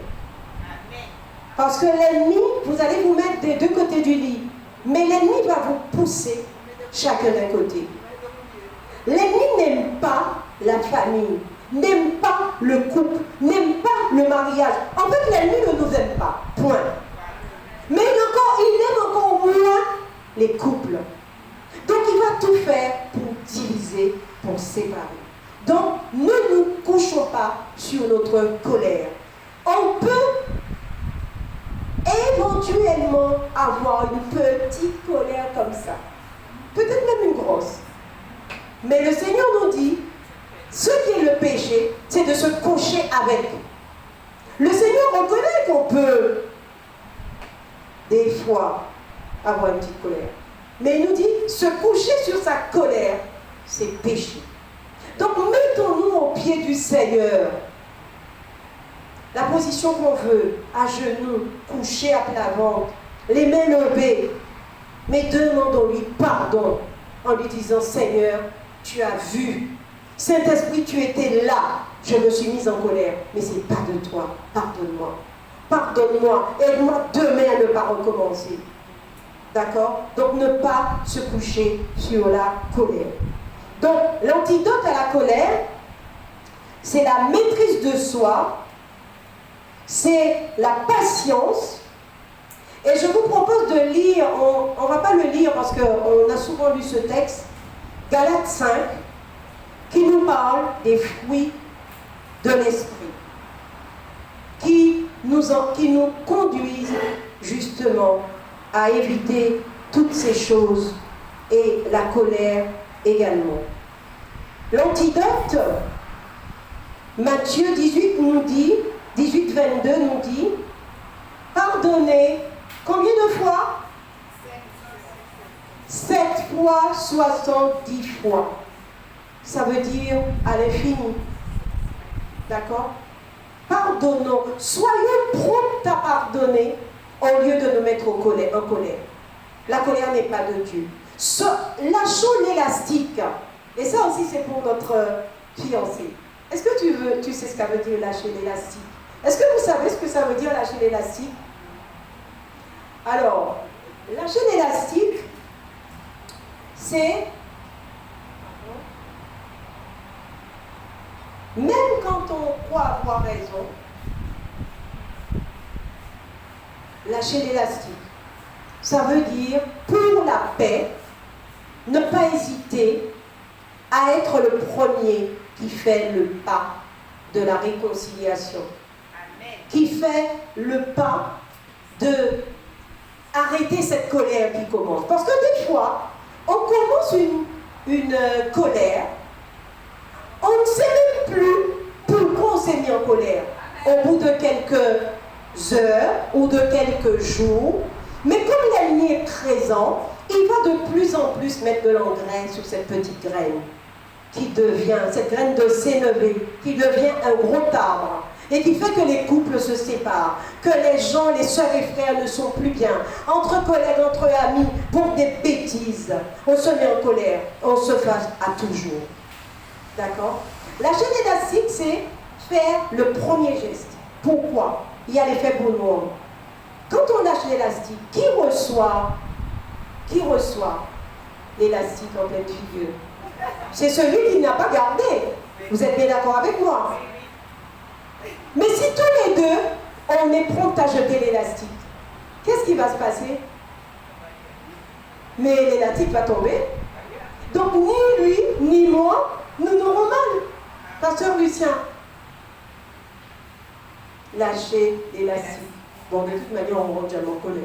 Parce que l'ennemi, vous allez vous mettre des deux côtés du lit, mais l'ennemi va vous pousser chacun d'un côté. L'ennemi n'aime pas la famille, n'aime pas le couple, n'aime pas le mariage. En fait, l'ennemi ne nous aime pas, point. Mais il aime encore moins les couples. Donc, il va tout faire pour diviser, pour séparer. Donc, ne nous couchons pas sur notre colère. On peut éventuellement avoir une petite colère comme ça. Peut-être même une grosse. Mais le Seigneur nous dit, ce qui est le péché, c'est de se coucher avec. Le Seigneur reconnaît qu'on peut, des fois, avoir une petite colère. Mais il nous dit, se coucher sur sa colère, c'est péché. Donc, mettons-nous au pied du Seigneur. La position qu'on veut, à genoux, couché à plat ventre, les mains levées. Mais demandons-lui pardon en lui disant, Seigneur, tu as vu. Saint-Esprit, tu étais là. Je me suis mise en colère, mais ce n'est pas de toi. Pardonne-moi. Pardonne-moi. Aide-moi demain à ne pas recommencer. D'accord? Donc, ne pas se coucher sur la colère. Donc, l'antidote à la colère, c'est la maîtrise de soi, c'est la patience. Et je vous propose de lire, on ne va pas le lire parce qu'on a souvent lu ce texte, Galates 5, qui nous parle des fruits de l'esprit, qui nous conduisent justement à éviter toutes ces choses et la colère également. L'antidote, Matthieu 18 nous dit, 18-22 nous dit, pardonnez, combien de fois? 7 fois, 70 fois. Ça veut dire à l'infini. D'accord? Pardonnons. Soyons prompts à pardonner au lieu de nous mettre en colère. La colère n'est pas de Dieu. Lâchons l'élastique. Et ça aussi, c'est pour notre fiancé. Est-ce que tu sais ce que ça veut dire lâcher l'élastique? Est-ce que vous savez ce que ça veut dire lâcher l'élastique? Alors, lâcher l'élastique, c'est même quand on croit avoir raison, lâcher l'élastique. Ça veut dire, pour la paix, ne pas hésiter à être le premier qui fait le pas de la réconciliation. Amen. Qui fait le pas de arrêter cette colère qui commence. Parce que des fois, on commence une colère, on ne sait même plus pourquoi on s'est mis en colère. Au bout de quelques heures ou de quelques jours, mais comme l'ennemi est présent, il va de plus en plus mettre de l'engrais sur cette petite graine qui devient, cette graine de sénévé, qui devient un gros arbre et qui fait que les couples se séparent, que les gens, les sœurs et frères ne sont plus bien, entre collègues, entre amis, pour des bêtises. On se met en colère, on se fâche à toujours. D'accord? Lâcher l'élastique, c'est faire le premier geste. Pourquoi? Il y a l'effet bonhomme. Quand on lâche l'élastique, qui reçoit l'élastique en pleine figure? C'est celui qui n'a pas gardé. Vous êtes bien d'accord avec moi? Mais si tous les deux, on est prompt à jeter l'élastique, qu'est-ce qui va se passer? Mais l'élastique va tomber. Donc ni lui, ni moi, nous n'aurons mal. Pasteur Lucien, lâchez l'élastique. Bon, de toute manière, on rentre jamais en colère.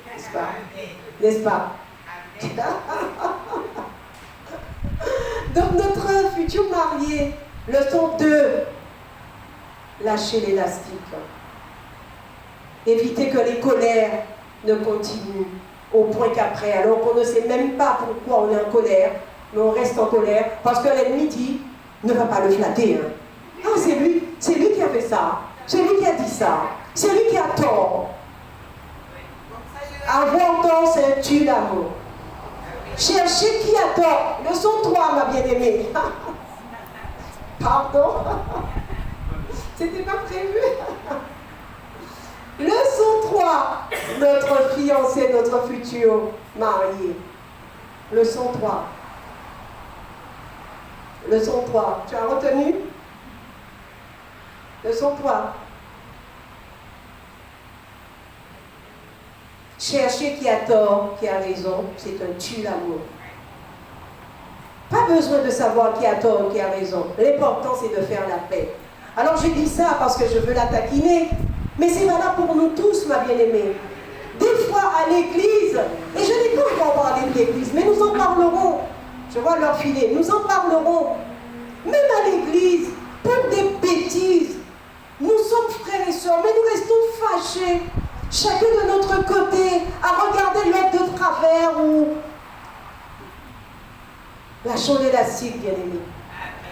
N'est-ce pas? N'est-ce pas? Donc notre futur marié, leçon 2, lâcher l'élastique. Éviter que les colères ne continuent au point qu'après, alors qu'on ne sait même pas pourquoi on est en colère, mais on reste en colère parce que l'ennemi dit, ne va pas le flatter. Hein. Ah, c'est lui qui a fait ça, c'est lui qui a dit ça, c'est lui qui a tort. Avoir tort, c'est un tue d'amour. Chercher qui a tort. Leçon 3, ma bien-aimée. Pardon. C'était pas prévu. Leçon 3, notre fiancé, notre futur marié. Leçon 3. Leçon 3. Tu as retenu? Leçon 3. Chercher qui a tort, qui a raison, c'est un tue l'amour. Pas besoin de savoir qui a tort ou qui a raison. L'important, c'est de faire la paix. Alors, je dis ça parce que je veux la taquiner, mais c'est valable pour nous tous, ma bien-aimée. Des fois, à l'église, et je n'ai pas encore parlé de l'église, mais nous en parlerons. Je vois leur filet. Nous en parlerons. Même à l'église, pour des bêtises. Nous sommes frères et sœurs, mais nous restons fâchés. Chacun de notre côté, à regarder l'autre de travers ou... Lâchons l'élastique, bien-aimé.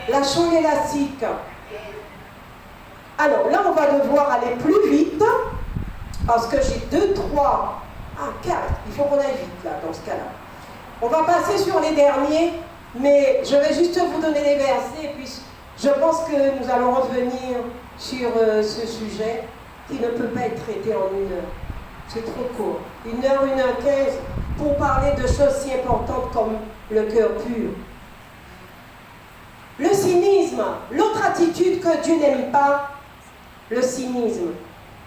Lâchons l'élastique. Alors, là, on va devoir aller plus vite, parce que j'ai 2, 3, 4. Il faut qu'on aille vite, là, dans ce cas-là. On va passer sur les derniers, mais je vais juste vous donner les versets, et puis je pense que nous allons revenir sur ce sujet qui ne peut pas être traité en 1 heure. C'est trop court. 1 heure, 1 heure 15, pour parler de choses si importantes comme le cœur pur. Le cynisme, l'autre attitude que Dieu n'aime pas, le cynisme.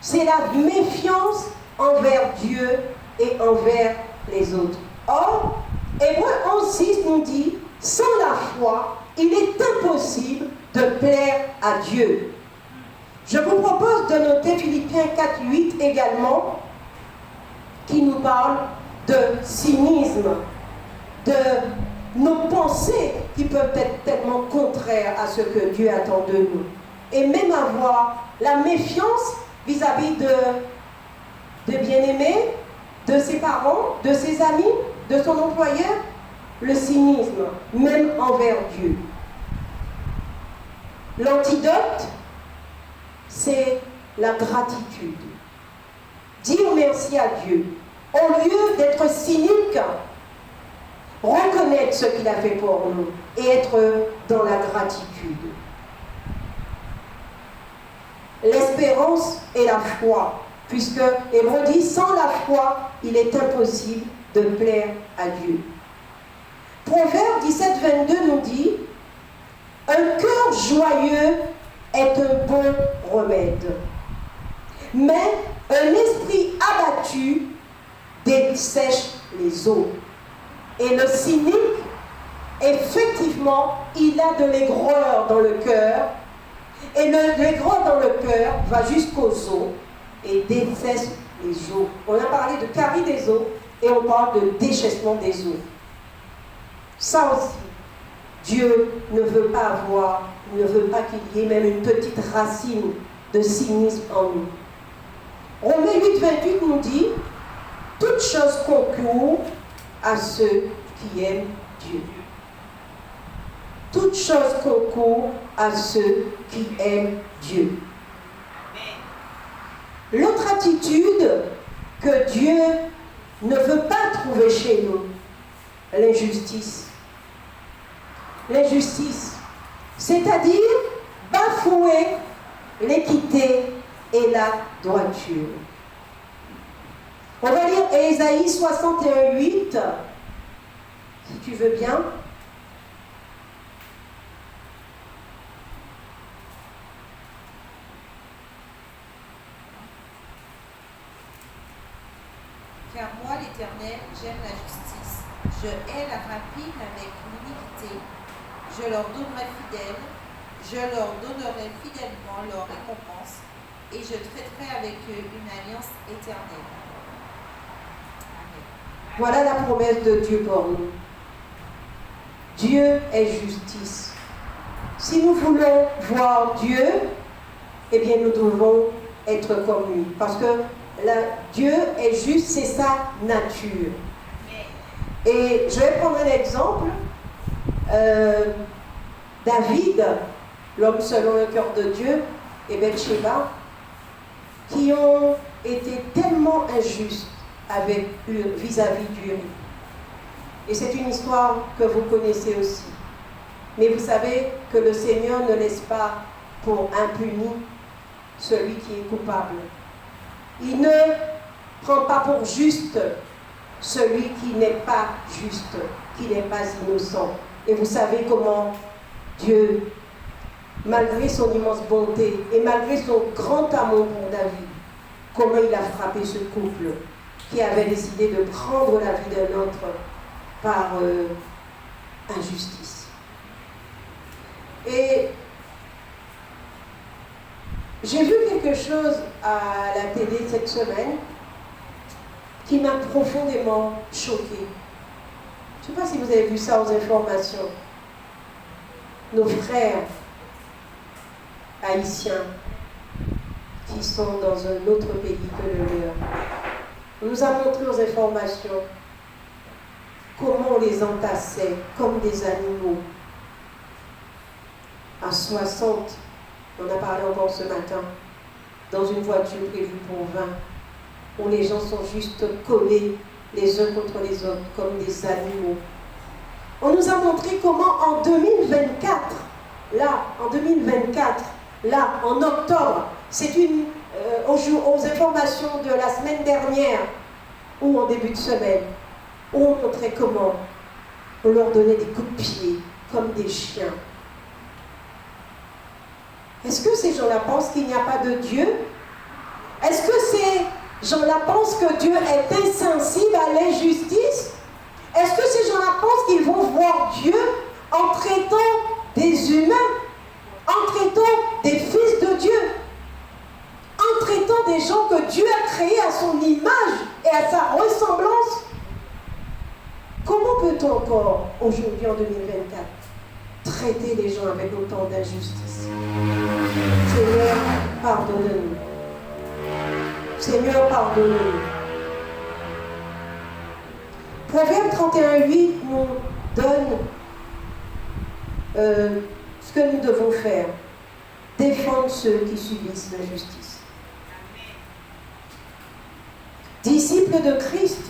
c'est la méfiance envers Dieu et envers les autres. Or, Hébreux 11:6 nous dit, sans la foi, il est impossible de plaire à Dieu. Je vous propose de noter Philippiens 4:8 également, qui nous parle de cynisme, de nos pensées qui peuvent être tellement contraires à ce que Dieu attend de nous. Et même avoir la méfiance vis-à-vis de bien-aimés, de ses parents, de ses amis, de son employeur, le cynisme, même envers Dieu. L'antidote, c'est la gratitude. Dire merci à Dieu. Au lieu d'être cynique, reconnaître ce qu'il a fait pour nous et être dans la gratitude. L'espérance et la foi, puisque Hébreux dit, sans la foi, il est impossible de plaire à Dieu. Proverbe 17:22 nous dit, un cœur joyeux est un bon remède, mais un esprit abattu dessèche les eaux. Et le cynique, effectivement, il a de l'aigreur dans le cœur, et l'aigreur dans le cœur va jusqu'aux os et dessèche les eaux. On a parlé de carie des eaux et on parle de déchaissement des eaux. Ça aussi, Dieu ne veut pas avoir, ne veut pas qu'il y ait même une petite racine de cynisme en nous. Romains 8:28 nous dit, toute chose concourt à ceux qui aiment Dieu. Toute chose concourt à ceux qui aiment Dieu. L'autre attitude que Dieu ne veut pas trouver chez nous, l'injustice. L'injustice, c'est-à-dire bafouer l'équité et la droiture. On va lire Ésaïe 61:8, si tu veux bien. Car moi, l'Éternel, j'aime la justice. Je hais la rapine avec l'iniquité. Je leur donnerai fidèle. Je leur donnerai fidèlement leur récompense. Et je traiterai avec eux une alliance éternelle. Amen. Voilà la promesse de Dieu pour nous. Dieu est justice. Si nous voulons voir Dieu, eh bien nous devons être comme lui. Parce que Dieu est juste, c'est sa nature. Et je vais prendre un exemple. David, l'homme selon le cœur de Dieu, et Bathsheba, qui ont été tellement injustes vis-à-vis d'Uri. Et c'est une histoire que vous connaissez aussi. Mais vous savez que le Seigneur ne laisse pas pour impuni celui qui est coupable. Il ne prend pas pour juste celui qui n'est pas juste, qui n'est pas innocent. Et vous savez comment Dieu, malgré son immense bonté et malgré son grand amour pour David, comment il a frappé ce couple qui avait décidé de prendre la vie d'un autre par injustice. Et j'ai vu quelque chose à la télé cette semaine qui m'a profondément choquée. Je ne sais pas si vous avez vu ça aux informations. Nos frères haïtiens qui sont dans un autre pays que le leur. On nous a montré aux informations comment on les entassait comme des animaux. À 60, on a parlé encore ce matin, dans une voiture prévue pour 20, où les gens sont juste collés les uns contre les autres comme des animaux. On nous a montré comment en 2024, en octobre, c'est aux informations de la semaine dernière ou en début de semaine, où on montrait comment on leur donnait des coups de pied comme des chiens. Est-ce que ces gens-là pensent qu'il n'y a pas de Dieu? Est-ce que ces gens-là pensent que Dieu est insensible à l'injustice? Est-ce que ces gens-là pensent qu'ils vont voir Dieu en traitant des humains, en traitant des fils de Dieu, en traitant des gens que Dieu a créés à son image et à sa ressemblance? Comment peut-on encore, aujourd'hui en 2024, traiter les gens avec autant d'injustice? Seigneur, pardonne-nous. Seigneur, pardonne-nous. Proverbe 31:8 nous donne ce que nous devons faire. Défendre ceux qui subissent l'injustice. Disciples de Christ,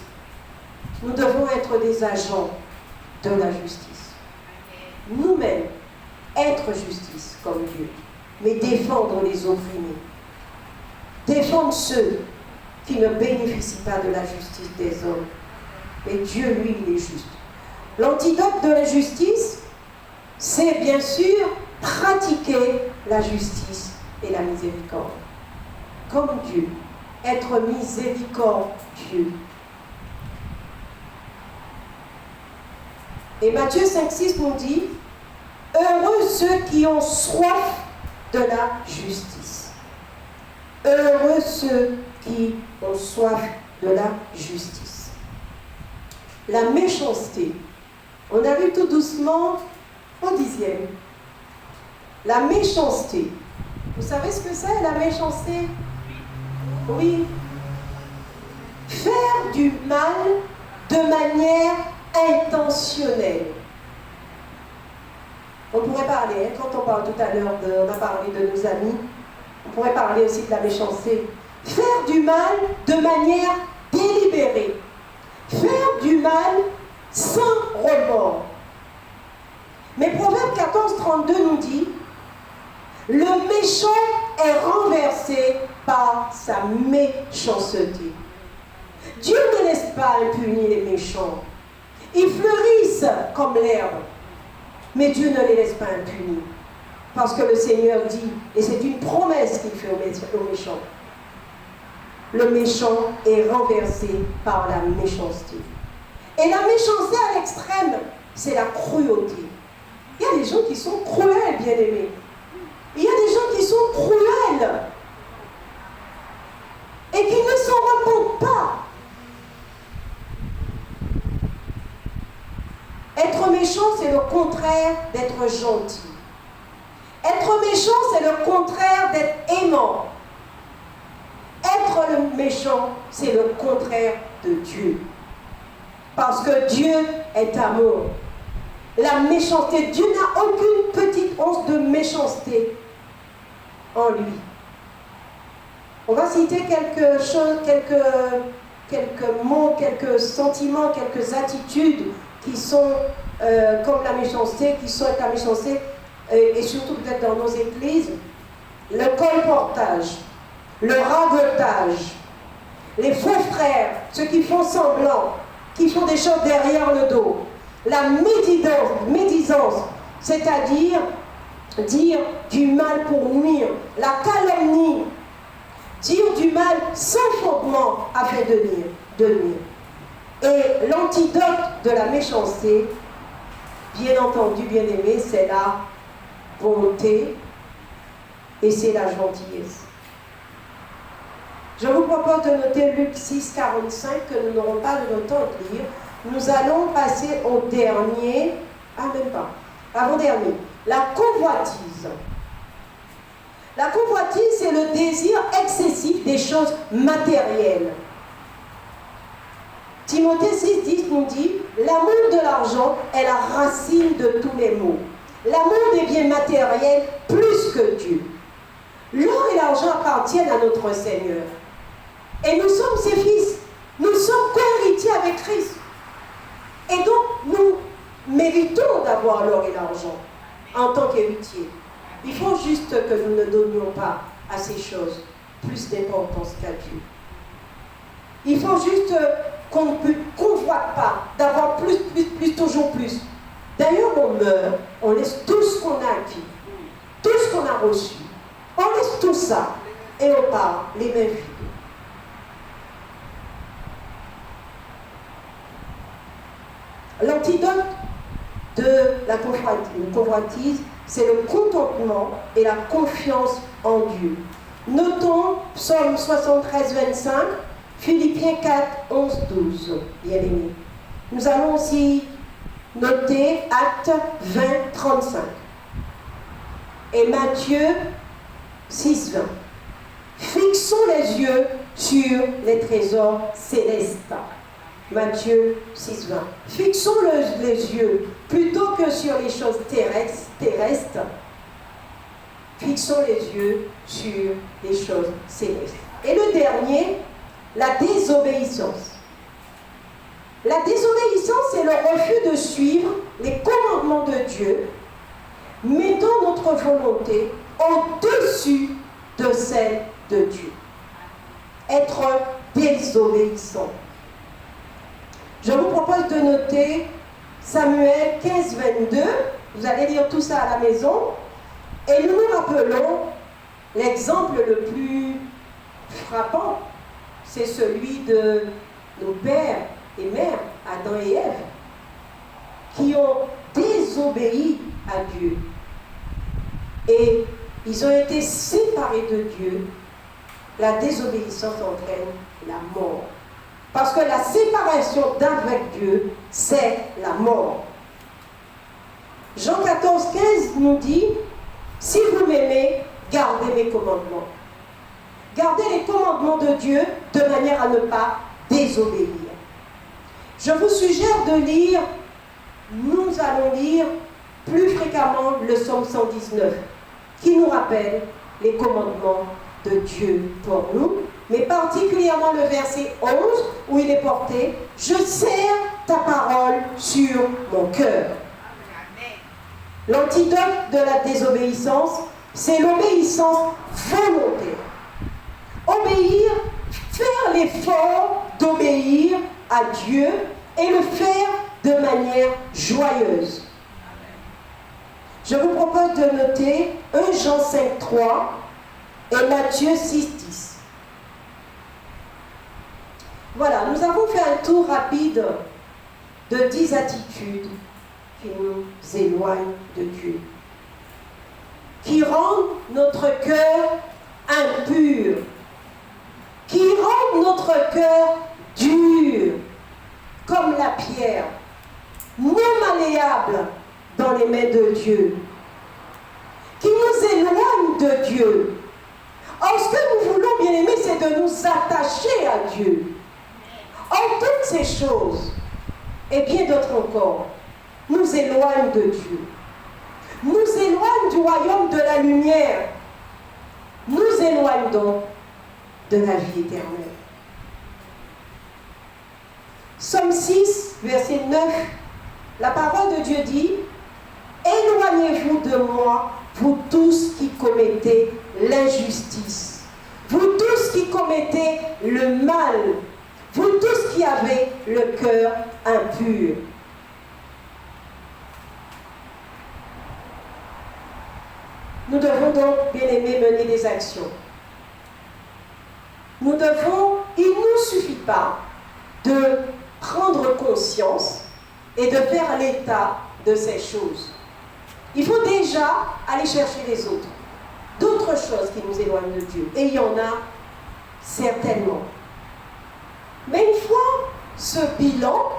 nous devons être des agents de la justice. Nous-mêmes, être justice comme Dieu, mais défendre les opprimés. Défendre ceux qui ne bénéficient pas de la justice des hommes. Mais Dieu, lui, il est juste. L'antidote de l'injustice, c'est bien sûr pratiquer la justice et la miséricorde. Comme Dieu, être miséricordieux. Et Matthieu 5,6 nous dit, heureux ceux qui ont soif de la justice. Heureux ceux qui ont soif de la justice. La méchanceté. On arrive tout doucement au 10e. La méchanceté. Vous savez ce que c'est, la méchanceté? Oui. Faire du mal de manière intentionnelle. On pourrait parler, quand on parle tout à l'heure, on a parlé de nos amis, on pourrait parler aussi de la méchanceté. Faire du mal de manière délibérée. Faire du mal sans remords. Mais Proverbe 14:32 nous dit, le méchant est renversé par sa méchanceté. Dieu ne laisse pas impunis les méchants. Ils fleurissent comme l'herbe, mais Dieu ne les laisse pas impunis. Parce que le Seigneur dit, et c'est une promesse qu'il fait aux méchants, le méchant est renversé par la méchanceté. Et la méchanceté à l'extrême, c'est la cruauté. Il y a des gens qui sont cruels, bien-aimés. Il y a des gens qui sont cruels et qui ne s'en repentent pas. Être méchant, c'est le contraire d'être gentil. Être méchant, c'est le contraire d'être aimant. Être le méchant, c'est le contraire de Dieu. Parce que Dieu est amour. La méchanceté, Dieu n'a aucune petite once de méchanceté en lui. On va citer quelques choses, quelques mots, quelques sentiments, quelques attitudes qui sont comme la méchanceté, qui sont la méchanceté, et surtout peut-être dans nos églises, le colportage, le ragotage, les faux frères, ceux qui font semblant, qui font des choses derrière le dos, la médisance, c'est-à-dire dire du mal pour nuire, la calomnie, dire du mal sans fondement afin de nuire. Et l'antidote de la méchanceté, bien entendu, bien aimé, c'est la bonté et c'est la gentillesse. Je vous propose de noter Luc 6,45 que nous n'aurons pas le temps de lire. Nous allons passer au dernier, avant-dernier, la convoitise. La convoitise, c'est le désir excessif des choses matérielles. Timothée 6,10 nous dit, l'amour de l'argent est la racine de tous les maux. L'amour des biens matériels plus que Dieu. L'or et l'argent appartiennent à notre Seigneur. Et nous sommes ses fils. Nous sommes co-héritiers avec Christ. Et donc, nous méritons d'avoir l'or et l'argent en tant qu'héritiers. Il faut juste que nous ne donnions pas à ces choses plus d'importance qu'à Dieu. Il faut juste qu'on ne convoite pas d'avoir plus, toujours plus. D'ailleurs, on meurt, on laisse tout ce qu'on a acquis, tout ce qu'on a reçu. On laisse tout ça. et aux parents les mêmes figures. L'antidote de la convoitise, c'est le contentement et la confiance en Dieu. Notons Psaume 73, 25, Philippiens 4, 11, 12, bien-aimés. Nous allons aussi noter Actes 20, 35 et Matthieu 6, 20. Fixons les yeux sur les trésors célestes. Matthieu 6, 20. Fixons les yeux plutôt que sur les choses terrestres. Fixons les yeux sur les choses célestes. Et le dernier, la désobéissance. La désobéissance, c'est le refus de suivre les commandements de Dieu, mettant notre volonté au-dessus de celle de Dieu. Être désobéissant. Je vous propose de noter Samuel 15, 22. Vous allez lire tout ça à la maison. Et nous nous rappelons l'exemple le plus frappant, c'est celui de nos pères et mères, Adam et Ève, qui ont désobéi à Dieu. Et ils ont été séparés de Dieu. La désobéissance entraîne la mort. Parce que la séparation d'avec Dieu, c'est la mort. Jean 14, 15 nous dit, si vous m'aimez, gardez mes commandements. Gardez les commandements de Dieu de manière à ne pas désobéir. Je vous suggère de lire, nous allons lire plus fréquemment le psaume 119, qui nous rappelle les commandements de Dieu pour nous, mais particulièrement le verset 11 où il est porté « Je serre ta parole sur mon cœur ». L'antidote de la désobéissance, c'est l'obéissance volontaire. Obéir, faire l'effort d'obéir à Dieu et le faire de manière joyeuse. Je vous propose de noter 1 Jean 5, 3 et Matthieu 6, 10. Voilà, nous avons fait un tour rapide de 10 attitudes qui nous éloignent de Dieu, qui rendent notre cœur impur, qui rendent notre cœur dur, comme la pierre, non malléable dans les mains de Dieu, qui nous éloignent de Dieu. Or, ce que nous voulons, bien aimés, c'est de nous attacher à Dieu. Or, toutes ces choses, et bien d'autres encore, nous éloignent de Dieu, nous éloignent du royaume de la lumière, nous éloignent donc de la vie éternelle. Psaume 6, verset 9, la parole de Dieu dit « Éloignez-vous de moi, vous tous qui commettez l'injustice, vous tous qui commettez le mal, vous tous qui avez le cœur impur. » Nous devons donc, bien aimés, mener des actions. Nous devons, il ne nous suffit pas de prendre conscience et de faire l'état de ces choses. Il faut déjà aller chercher les autres, d'autres choses qui nous éloignent de Dieu. Et il y en a certainement. Mais une fois ce bilan,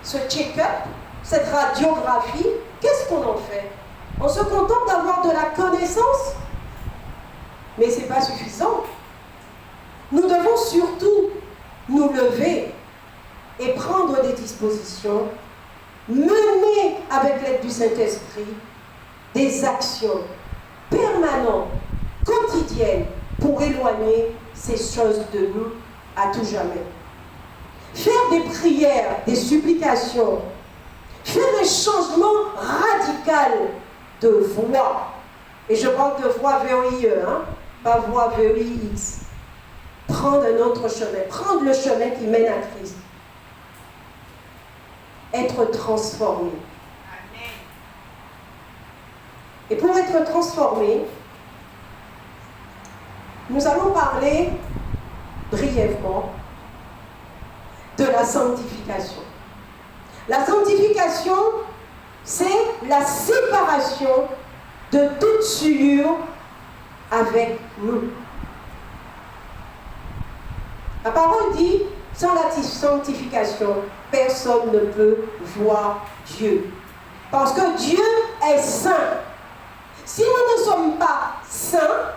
ce check-up, cette radiographie, qu'est-ce qu'on en fait? On se contente d'avoir de la connaissance, mais ce n'est pas suffisant. Nous devons surtout nous lever et prendre des dispositions, mener avec l'aide du Saint-Esprit des actions permanentes, quotidiennes, pour éloigner ces choses de nous à tout jamais. Faire des prières, des supplications, faire un changement radical de voie. Et je parle de voie VOIE, pas voie VOIX. Prendre un autre chemin, prendre le chemin qui mène à Christ. Être transformé. Amen. Et pour être transformé, nous allons parler brièvement de la sanctification. La sanctification, c'est la séparation de toute souillure avec nous. La parole dit, sans la sanctification, personne ne peut voir Dieu. Parce que Dieu est saint. Si nous ne sommes pas saints,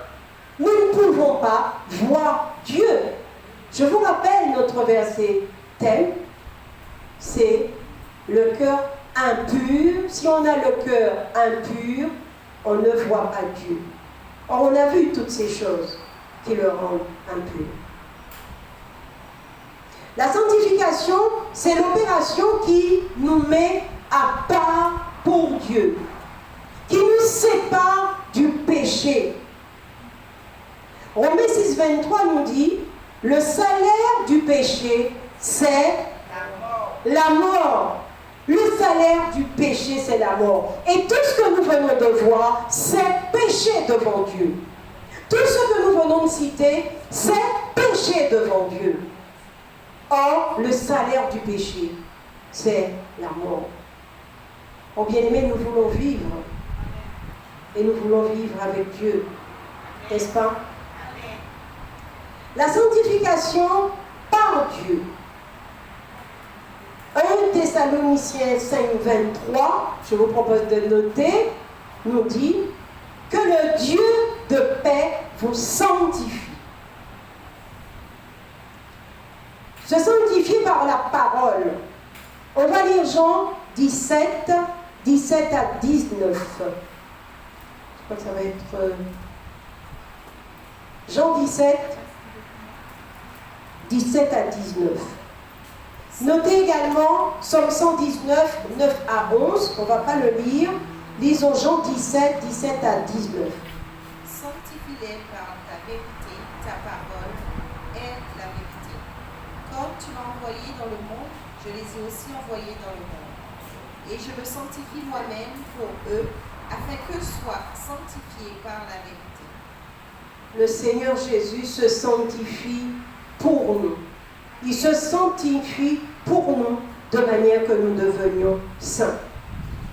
nous ne pouvons pas voir Dieu. Je vous rappelle notre verset thème, c'est le cœur impur. Si on a le cœur impur, on ne voit pas Dieu. Or, on a vu toutes ces choses qui le rendent impur. La sanctification, c'est l'opération qui nous met à part pour Dieu, qui nous sépare du péché. Romains 6, 23 nous dit, le salaire du péché, c'est la mort. Le salaire du péché, c'est la mort. Et tout ce que nous venons de voir, c'est péché devant Dieu. Tout ce que nous venons de citer, c'est péché devant Dieu. Or, le salaire du péché, c'est la mort. Oh bien-aimés, nous voulons vivre. Et nous voulons vivre avec Dieu. N'est-ce pas? La sanctification par Dieu. 1 Thessaloniciens 5, 23, je vous propose de noter, nous dit que le Dieu de paix vous sanctifie. Se sanctifier par la parole. On va lire Jean 17, 17 à 19. Je crois que ça va être Jean 17, 17 à 19. Notez également Psaume 119, 9 à 11. On ne va pas le lire. Lisons Jean 17, 17 à 19. Sanctifie-les par ta vérité, ta parole est la vérité. Comme tu m'as envoyé dans le monde, je les ai aussi envoyés dans le monde. Et je me sanctifie moi-même pour eux, afin qu'eux soient sanctifiés par la vérité. Le Seigneur Jésus se sanctifie pour nous. Il se sanctifie pour nous de manière que nous devenions saints.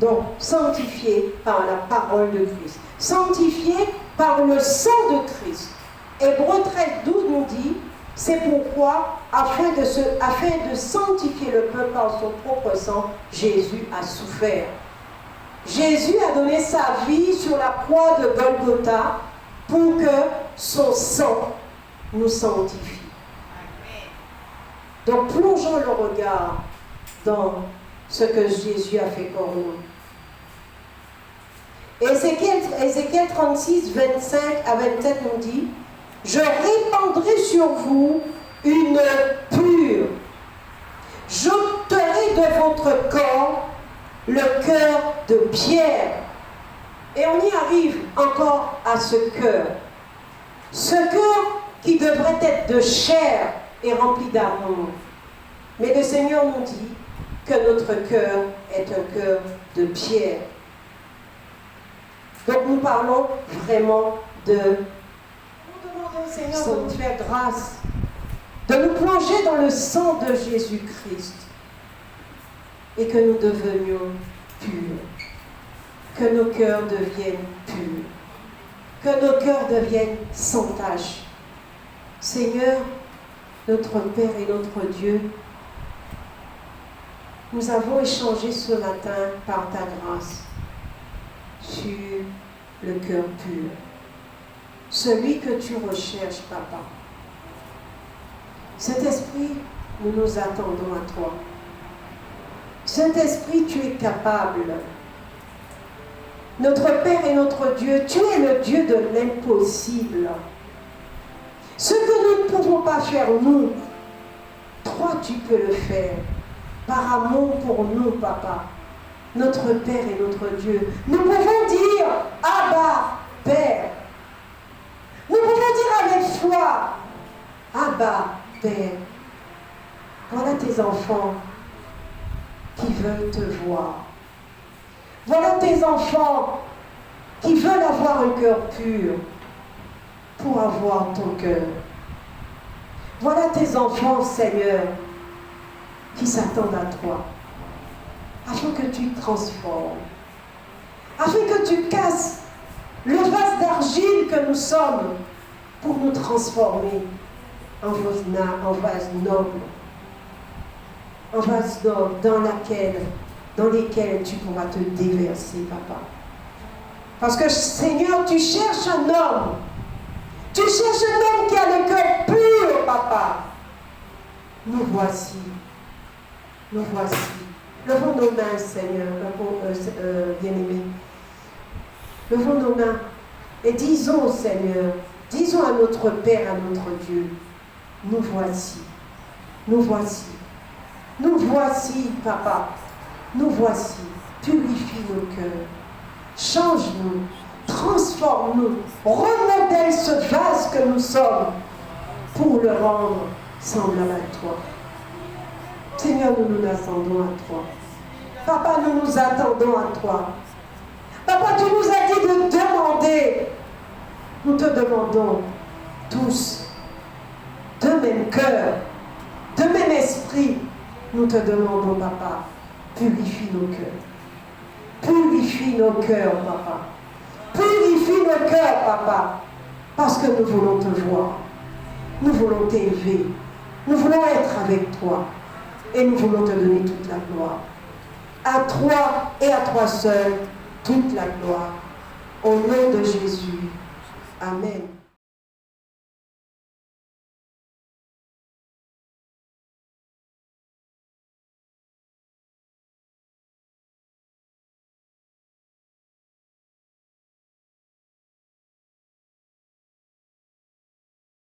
Donc, sanctifié par la parole de Christ. Sanctifié par le sang de Christ. Hébreux 13:12 nous dit, c'est pourquoi, afin de sanctifier le peuple par son propre sang, Jésus a souffert. Jésus a donné sa vie sur la croix de Golgotha pour que son sang nous sanctifie. Donc, plongeons le regard dans ce que Jésus a fait pour nous. Ézéchiel 36, 25 à 27 nous dit, « Je répandrai sur vous une pure. J'ôterai de votre corps le cœur de pierre. » Et on y arrive encore à ce cœur. Ce cœur qui devrait être de chair et rempli d'amour. Mais le Seigneur nous dit que notre cœur est un cœur de pierre. Donc nous parlons vraiment de... Nous demandons au Seigneur de nous faire grâce, de nous plonger dans le sang de Jésus-Christ et que nous devenions purs, que nos cœurs deviennent purs, que nos cœurs deviennent sans tache. Seigneur, notre Père et notre Dieu, nous avons échangé ce matin par ta grâce sur le cœur pur, celui que tu recherches, Papa. Saint-Esprit, nous nous attendons à toi. Saint-Esprit, tu es capable. Notre Père et notre Dieu, tu es le Dieu de l'impossible. Ce que nous ne pouvons pas faire, nous, toi, tu peux le faire. Par amour pour nous, Papa, notre Père et notre Dieu. Nous pouvons dire, Abba, Père. Nous pouvons dire avec foi, Abba, Père. Voilà tes enfants qui veulent te voir. Voilà tes enfants qui veulent avoir un cœur pur. pour avoir ton cœur. Voilà tes enfants, Seigneur, qui s'attendent à toi, afin que tu transformes, afin que tu casses le vase d'argile que nous sommes pour nous transformer en vase noble, dans lesquels tu pourras te déverser, Papa. Parce que, Seigneur, tu cherches un homme. Tu cherches un homme qui a le cœur pur, Papa. Nous voici. Nous voici. Levons nos mains, Seigneur, bien-aimé. Levons nos mains et disons, Seigneur, disons à notre Père, à notre Dieu, nous voici. Nous voici. Nous voici, Papa. Nous voici. Purifie nos cœurs. Change-nous. Transforme-nous. Remodèle ce vase que nous sommes pour le rendre semblable à toi. Seigneur, nous nous attendons à toi. Papa, nous nous attendons à toi. Papa, tu nous as dit de demander. Nous te demandons tous, de même cœur, de même esprit. Nous te demandons, Papa, purifie nos cœurs. Purifie nos cœurs, Papa. Purifie nos cœurs, Papa. Parce que nous voulons te voir. Nous voulons t'élever. Nous voulons être avec toi. Et nous voulons te donner toute la gloire. À toi et à toi seul, toute la gloire. Au nom de Jésus. Amen.